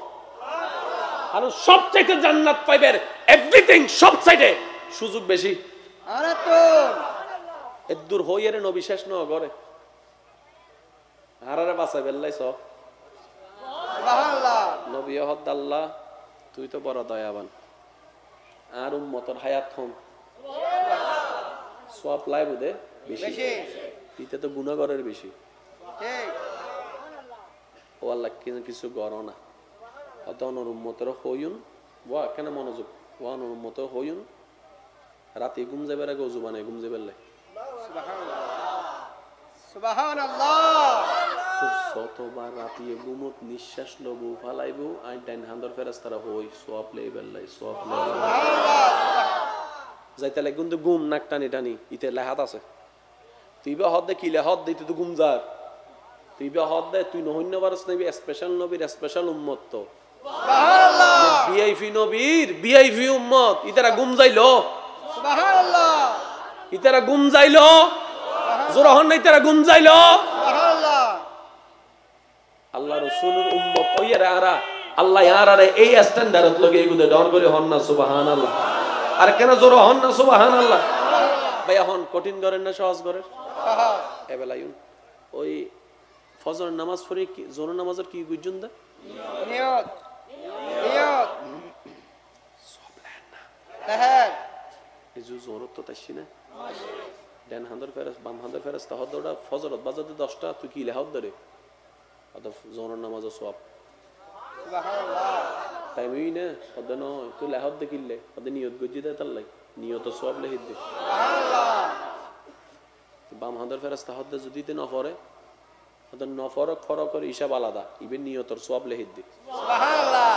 আর সবচাইতে জান্নাত পাইবের এভরিথিং সব সাইডে সুযোগ বেশি আরে তো এদূর হইরে নবী শেষ ন করে হারারে বাঁচাই বেল্লাই সব সুবহানাল্লাহ নবী হদ আল্লাহ তুই তো বড় দয়াবান আর উম্মতর হায়াত হম সব লাই বুদে বেশি বেশি ইতে তো গুনাহগারের বেশি ঠিক ও আল্লাহ কিছু গড় না অত অনর উম্মতর হইউন ওয়া কেন মনোযোগ ওয়া অনর উম্মতর হইউন রাতে ঘুম যাবে আগে ওযু বানায় ঘুম যাবে লাই সুবহানাল্লাহ সুবহানাল্লাহ তো যতবার রাতে ঘুমত নিঃশ্বাস লবু ফালাইবো আই ডাইন হান্দর ফেরেশতারা হই সওয়াব লাই বেল্লাই সওয়াব লাই সুবহানাল্লাহ যাইতে লাগে কিন্তু গুম নাক টানি টানি ইতে লেহাত আছে তুই বা হদ দে কি লেহত দিতে তো গুম যার তুই বা হদ দে তুই নহন্য বারস নবী স্পেশাল নবীর স্পেশাল উম্মত তো সুবহানাল্লাহ ভিআইপি নবীর ভিআইপি উম্মত ইতারা গুম যাইলো সুবহানাল্লাহ ইতারা গুম যাইলো জোরহন নাই ইতারা গুম যাইলো সুবহানাল্লাহ আল্লাহ রাসূলের উম্মত ওইরা আরা আল্লাহ ইয়ারারে এই স্ট্যান্ডার্ডত লগে এগুদে ডর করে হন না সুবহানাল্লাহ আর কেন জোর হন না সুবহানাল্লাহ ভাই এখন কঠিন করেন না সহজ করেন এবেলায়ুন ওই ফজর নামাজ পড়ে কি জোর নামাজের কি গুজন দা নিয়ত নিয়ত তাহার এই যে জোর তো তাইছি না ডান হান্দর ফেরাস বাম হান্দর ফেরাস তাহদটা ফজরত বাজাতে 10টা তুই কি লেহাত ধরে অত জোর নামাজ সওয়াব সুবহানাল্লাহ টাইম হই না অদ নয় তুই লেহাত দেখিলে অদ নিয়ত গজি দে তার লাই নিয়ত সওয়াব লেহিত দে সুবহানাল্লাহ বাম হান্দর ফেরাস তাহদ যদি তে না পড়ে অদ নফরক ফরক করে হিসাব আলাদা ইবে নিয়তর সওয়াব লেহিত দে সুবহানাল্লাহ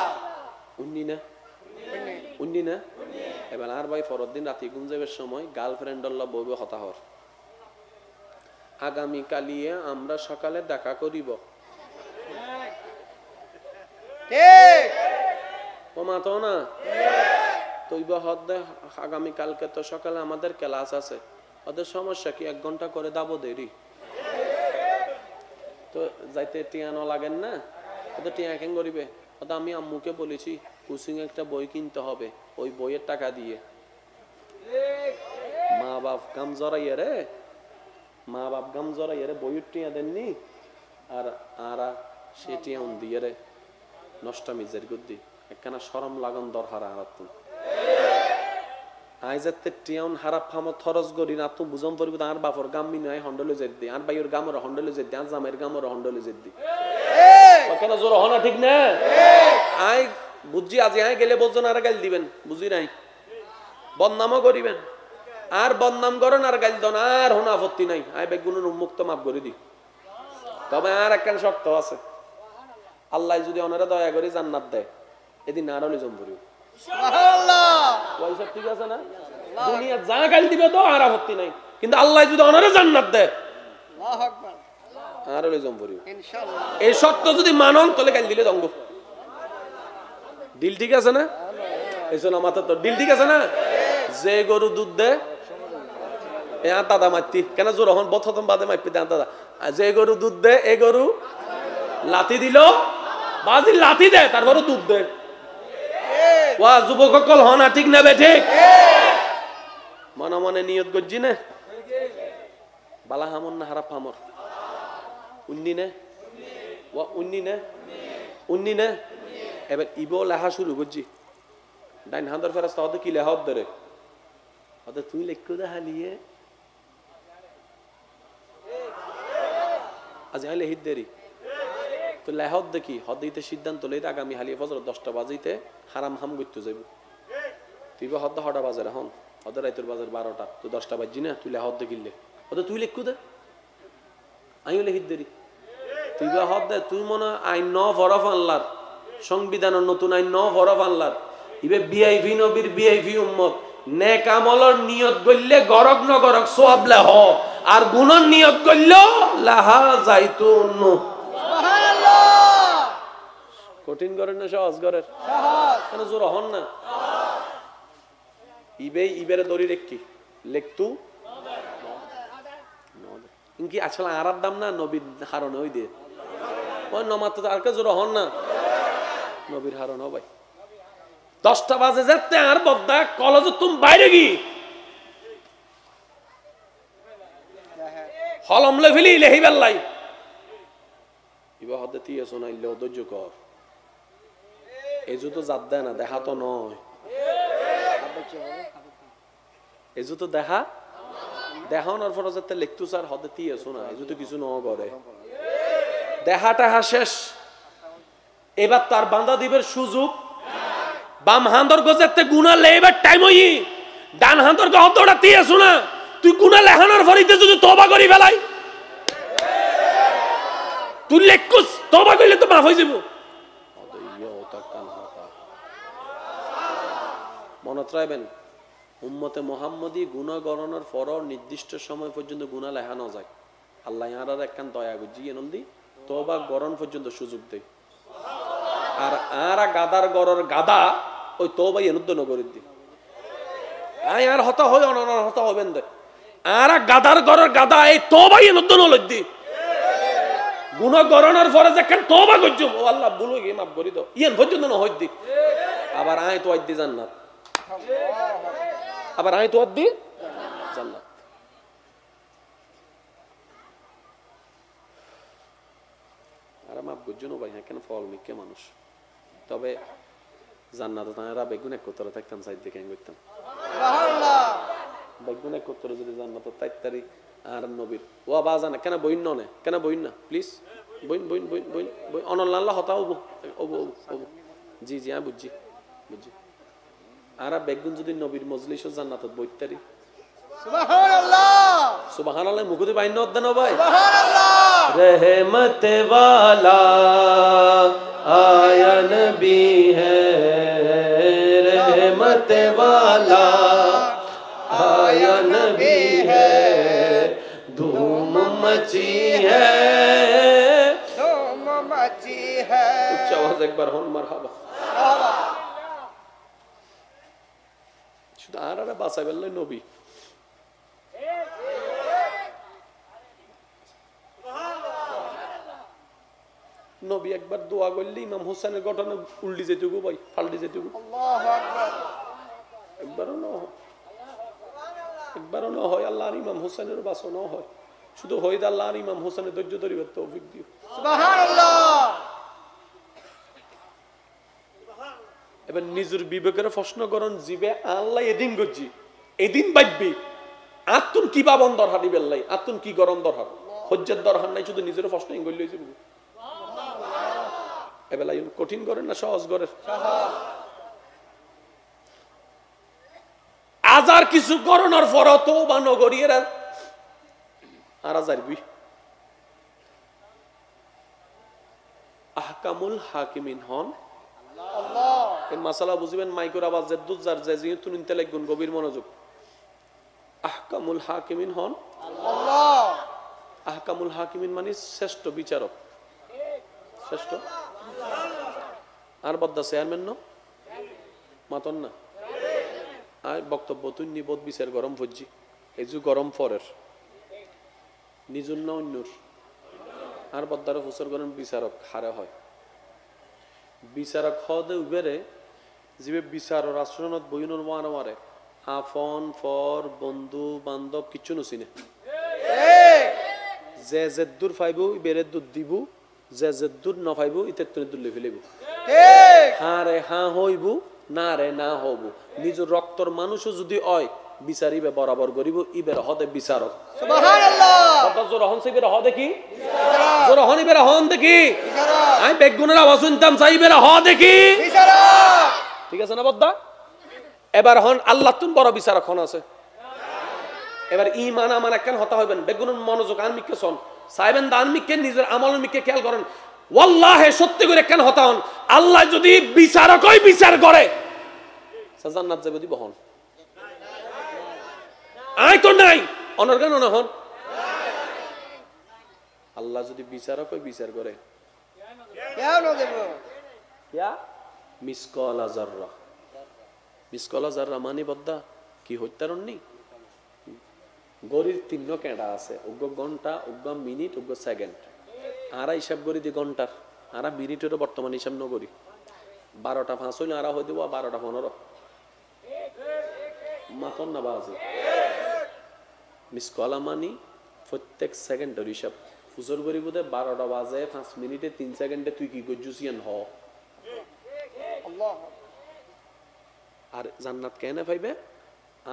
উন্নি না উন্নি না এবার আর ভাই ফরদ দিন রাতে ঘুম যাবার সময় গার্লফ্রেন্ড আল্লাহ বইবে হতাহর আগামী কালিয়ে আমরা সকালে দেখা করিব ঠিক ও মাতো না তৈব হদ আগামী কালকে তো সকালে আমাদের ক্লাস আছে ওদের সমস্যা কি 1 ঘন্টা করে দাবো দেরি তো যাইতে টিয়ানো লাগেন না ওদের টিয়া কেন করিবে ওটা আমি আম্মুকে বলেছি কোচিং একটা বই কিনতে হবে ওই বইয়ের টাকা দিয়ে মা বাপ গাম জড়াইয়া রে মা বাপ গাম জড়াইয়া রে বইয়ের টিয়া দেননি আর আরা সে টিয়া দিয়ে রে নষ্টামি জের গুদ্দি একখানা শরম লাগন দরকার আর তুমি আইজাতে টিয়াউন হারা ফাম থরস গরি না তো বুঝম পড়ব আর বাপর গাম্মি নয় হন্ডলে জেদ দি আর বাইর গামর হন্ডলে জেদ দি আর জামের গামর হন্ডলে জেদ দি কেন জোর হনা ঠিক না আই বুঝি আজি আই গেলে বলজন আর গাল দিবেন বুঝি নাই বদনামও করিবেন আর বদনাম করেন আর গাল দন আর হোনা আপত্তি নাই আই বেগুনের উন্মুক্ত মাফ করে দি তবে আর একখান শর্ত আছে আল্লাহ যদি ওনারা দয়া করে জান্নাত দেয় এদিন আর হলে জম্বরিও সুবহানাল্লাহ পয়সা ঠিক আছে না দুনিয়া যা গাল দিবে তো আর আপত্তি নাই কিন্তু আল্লাহ যদি ওনারা জান্নাত দেয় আল্লাহু আকবার আর হলে জম্বরিও ইনশাআল্লাহ এই শর্ত যদি মানন তাহলে গাল দিলে দঙ্গ দিল ঠিক আছে না এই শোনা মাথা তো দিল ঠিক আছে না যে গরু দুধ দেয় এ দাদা মাতি কেন জোর হন বথতম বাদে মাইপি দেন দাদা যে গরু দুধ দেয় এ গরু লাথি দিল বাজি লাথি দেয় তারপরে দুধ দেয় ওয়া যুবক সকল হনা ঠিক না বে ঠিক মনে মনে নিয়ত গজ্জি না বালা হামন না হারাপ হামর উন্নি না ওয়া উন্নি না এবার ইবো লেখা শুরু করছি ডাইন হান্দর ফেরাস্তা হতে কি লেখা ধরে হতে তুই লেখো দেখা নিয়ে আজ আইলে হিত দেরি তো লেহত দেখি হদিতে সিদ্ধান্ত লইতে আগামী হালিয়ে ফজর 10টা বাজিতে হারাম হাম করতে যাইব তুই বা হদ্দা 6টা বাজার এখন হদ্দা রাইতের বাজার 12টা তুই 10টা বাজি না তুই লেহত দেখিলে হতে তুই লেখু দে আইও লেহিত দেরি তুই বা হদ দে তুই মনে আইন ন ফরফ আনলার সংবিধানের নতুন আইন ন ফরফ আনলার ইবে বিআইভি নবীর বিআইভি উম্মত নেক আমলর নিয়ত গইলে গরক ন গরক সওয়াব হ আর গুণর নিয়ত গইলো লাহা যাইতুন সুবহানাল্লাহ কঠিন করেন না সহজ করেন সহজ কেন জোর হন না ইবেরে দড়ি রেখি লেখতু ইনকি আসলে আরার দাম না নবীর হারণে ওই দিয়ে ওই নমাত আর কে জোর হন না নবীর হারণ ভাই 10টা বাজে যেতে আর বদ্দা কলেজ তুমি বাইরে গি হলমলে ফেলি লেহি বেল্লাই ইবা হদে তিয়া শোনাইলে অধৈর্য কর এই জুতো জাত দেয় না দেখা তো নয় এই জুতো দেখা দেখানোর পর যাতে লিখতু স্যার হদে তিয়া শোনা এই জুতো কিছু ন করে দেখাটা শেষ এবার তার বান্দা দিবের সুযোগ বাম হান্দর গজেতে গুনাহ লেবার টাইম হই ডান হান্দর গো হদটা তিয়া শোনা তুই গুনাহ লেখানোর ফরিতে যদি তওবা করি ফেলাই তুই লেখকুস তওবা কইলে তো মাফ হই যাব মনত রাখবেন উম্মতে মোহাম্মদী গুনাহ গণনার পরও নির্দিষ্ট সময় পর্যন্ত গুনাহ লেখানো যায়। আল্লাহ ইয়ার একখান দয়া গুজি এনন্দি তওবা গরণ পর্যন্ত সুযোগ দেয়। আর আরা গাদার গরর গাদা ওই তওবা এনুদ্দ নগরীর দি আর হতা হয় অনর হতা হবেন দে আরা গাদার গরর গাদা এই তওবা এনুদ্দ নলদ্দি গুনাহ গণনার পরে যখন তওবা করছুম ও আল্লাহ ভুলে গিয়ে মাফ করে দাও ইয়েন পর্যন্ত না হইদি আবার আয় তো আইদি জান্নাত আবার আয় তো আইদি জান্নাত। আর মাফ করছুন ভাই হ্যাঁ কেন ফল মিকে মানুষ তবে জান্নাত তারা বেগুন এক কোতরে থাকতাম সাইড দেখে করতাম বেগুন এক কোতরে যদি জান্নাত তাইতারি আর নবীর ও বাজানে কেন বইন নে কেন বইন না প্লিজ বইন বইন বইন বইন বইন অনল্লাহ হতা হবো ওবো ওবো জি জি আমি বুঝছি বুঝছি আর বেগুন যদি নবীর মজলিস জান্নাতত বইতারি সুবহানাল্লাহ সুবহানাল্লাহ মুকুদি বাইন অদ্দানো ভাই সুবহানাল্লাহ रहमत वाला आया नबी है रहमत वाला आया नबी है धूम मची है धूम मची है उच्च आवाज एक बार होन मरहबा শুধু আর বাসাই বললেন নবী নবী একবার দোয়া করলে ইমাম হোসেনের ঘটনা উল্টি যেতে গো ভাই ফাল্টি যেতে গো আল্লাহু আকবার একবারও না হয় আল্লাহ আর ইমাম হোসেনের বাসও না হয় শুধু হইদ আল্লাহ আর ইমাম হোসেনের ধৈর্য ধরিবার তৌফিক দিও সুবহানাল্লাহ। এবার নিজের বিবেকের প্রশ্ন করেন জীবে আল্লাহ এদিন গজি এদিন বাইবি আত্মন কি পাবন দরহার দিবেল্লাই আত্মন কি গরম দরহার হজ্জের দরহার নাই শুধু নিজের প্রশ্ন ইঙ্গল লইছে এবেলা কঠিন করেন না সহজ করেন আজার কিছু করোনার পর তো বা নগরী এরা আর যাইবি আহকামুল হাকিমিন হন এই মাসালা বুঝিবেন মাইকের আওয়াজ জেদ্দুজ জার যে যেহেতু ইন্তেলেক গুণ গভীর মনোযোগ আহকামুল হাকিমিন হন আল্লাহ আহকামুল হাকিমিন মানে শ্রেষ্ঠ বিচারক শ্রেষ্ঠ আর বদ্দা চেয়ারম্যান ন মাতন না আর বক্তব্য তুই নিবোধ বিচার গরম ভজ্জি এই যে গরম ফরের নিজুর না অন্যর আর বদ্দার ফুসর গরম বিচারক হারে হয় বিচারক হদে উবেরে যে বিচার রাষ্ট্রনত বইনুর মারে মারে আফন ফর বন্ধু বান্ধব কিচ্ছু নছিনে যে জেদ্দুর ফাইব বেরে দুধ দিব যে জেদ্দুর ন ফাইব ইতের তুলে দুলে ফেলিব হ্যাঁ রে হ্যাঁ হইব না রে না হব নিজের রক্তর মানুষও যদি হয় বিচারিবে বরাবর করিব ইবের হদে বিচারক সুবহানাল্লাহ জোর হন সাইবের হদে কি জোর হন ইবের হন দেখি আমি বেগুনের আওয়াজ শুনতাম সাইবের হ দেখি বিচারক ঠিক আছে না বদ্দা এবার হন আল্লাহ তুন বড় বিচারক হন আছে এবার ঈমান আমার কেন হতা হইবেন বেগুনের মনোযোগ আনমিকে শোন সাইবেন দানমিকে নিজের আমলের মিকে খেয়াল করেন ওয়াল্লাহি সত্যি করে কেন হতা হন আল্লাহ যদি বিচারকই বিচার করে জান্নাত যাবে দিব হন আই তো নাই অনর্গান না হন আল্লাহ যদি বিচারকই বিচার করে কেন দেব কিয়া মিসকালা যাররা মিসকালা যাররা মানে বদ্দা কি হইতারন নি গরির তিন কেডা আছে উগ্র ঘন্টা উগ্র মিনিট উগ্র সেকেন্ড আরা হিসাব করি দি ঘন্টার আরা মিনিটেরও বর্তমান হিসাব নগরী 12টা 5 হইলে আরা হই দেব 12টা 15 মাতন না বাজে মিসকালা মানি প্রত্যেক সেকেন্ডের হিসাব ফুজর করি বোধে 12টা বাজে 5 মিনিটে 3 সেকেন্ডে তুই কি গজুসিয়ান হ আল্লাহ আর জান্নাত কেন পাইবে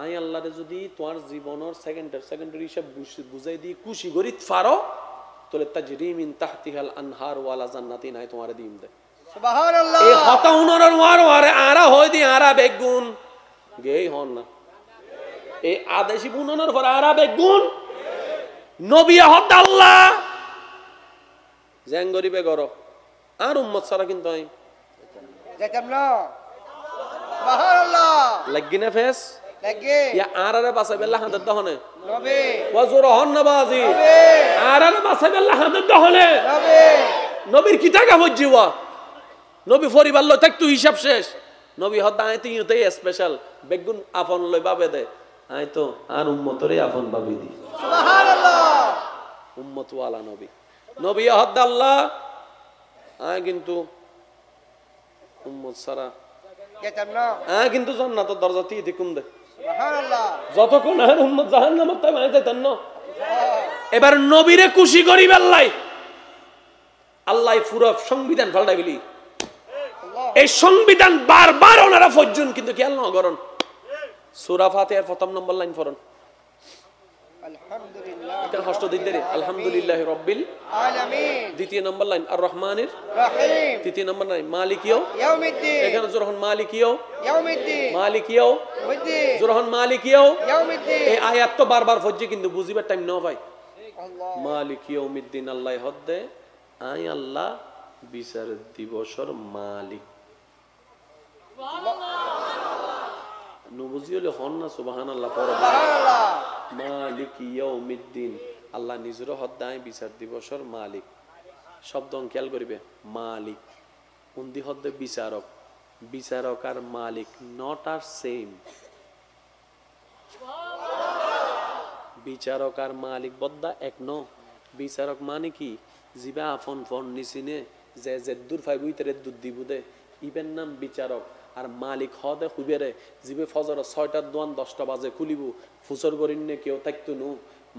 আই আল্লাহরে যদি তোমার জীবনের সেকেন্ডের হিসাব বুঝাই দি খুশি করি ফারো তাহলে তাজরি মিন তাহতিহাল আনহার ওয়ালা জান্নাতি নাই তোমারে দিম দে সুবহানাল্লাহ এই হতা উনর ওয়ারে আরা হই দি আরা বেগুন গেই হন না এই আদেশি বুননের পর আরা বেগুন নবী হত আল্লাহ জেং গরিবে গরো আর উম্মত সারা কিন্তু আই যেতাম না সুবহানাল্লাহ লাগি না ফেস লাগে ইয়া আরারে বাসাই বেল্লা হাঁদের দহনে নবী ওয়াজুর হন না বাজি নবী আরারে বাসাই বেল্লা হাঁদের দহনে নবী নবীর কি টাকা বুঝিবা নবী পরিবার লই থাকতু হিসাব শেষ নবী হদ আই তুই ইতে স্পেশাল বেগুন আপন লই বাবে দে আই তো আর উম্মতরে আপন ভাবি দি সুবহানাল্লাহ উম্মত ওয়ালা নবী নবী হদ আল্লাহ আই কিন্তু উম্মত সারা কেতাম না কিন্তু জান্নাতের দরজা তি দিকুম দে সুবহানাল্লাহ যতক্ষণ আর উম্মত জাহান্নামে তাই আই যাইতেন না এবার নবীরে খুশি করি বেল্লাই আল্লাহ পুরো সংবিধান পাল্টাই বিলি আল্লাহ এই সংবিধান বারবার ওনারা ফজ্জুন কিন্তু খেয়াল না করেন সূরা ফাতিহার প্রথম নম্বর লাইন পড়ুন আলহামদুলিল্লাহ এটা কষ্ট দিতে রে আলহামদুলিল্লাহ রাব্বিল আলামিন দ্বিতীয় নম্বর লাইন আর রহমানির রহিম তৃতীয় নম্বর লাইন মালিকিও ইয়াউমিদ্দিন এখানে যখন মালিকিও ইয়াউমিদ্দিন মালিকিও ইয়াউমিদ্দিন যখন মালিকিও ইয়াউমিদ্দিন এই আয়াত তো বারবার ফজ্জি কিন্তু বুঝিবার টাইম না ভাই আল্লাহ মালিকিও মিদ্দিন আল্লাহ হদ্দে আই আল্লাহ বিচার দিবসর মালিক নুবুজি হলে হন না সুবহানাল্লাহ পড়ো সুবহানাল্লাহ মালিক ইয়াউমিদ্দিন আল্লাহ নিজের হদ্দায় বিচার দিবসর মালিক শব্দ খেয়াল করিবে মালিক উন্দি হদ্দে বিচারক বিচারক আর মালিক নট আর সেম বিচারক আর মালিক বদ্দা এক ন বিচারক মানে কি জিবা আফন ফন নিচিনে যে যে দূর ফাইব ইতারে দুধ দিব দে ইবেন নাম বিচারক আর মালিক হদে খুবেরে জিবে ফজর 6টার দোয়ান 10টা বাজে খুলিব ফুসর করিনে কেউ থাকতো নু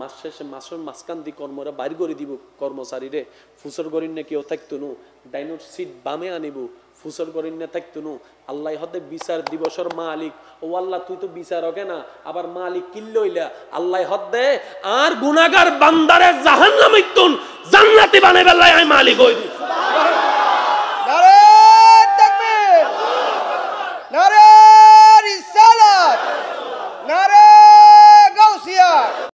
মাস শেষে মাসের মাঝখান দি কর্মরা বাইর করে দিব কর্মচারীরে ফুসর করিনে কেউ থাকতো নু ডাইনোর সিট বামে আনিব ফুসর করিনে থাকতো নু আল্লাহ হদে বিচার দিবসর মালিক ও আল্লাহ তুই তো বিচারকে না আবার মালিক কিল্লইলা আল্লাহ হদে আর গুনাহগার বান্দারে জাহান্নামে তুন জান্নাতি বানাইবে আল্লাহ আই মালিক হই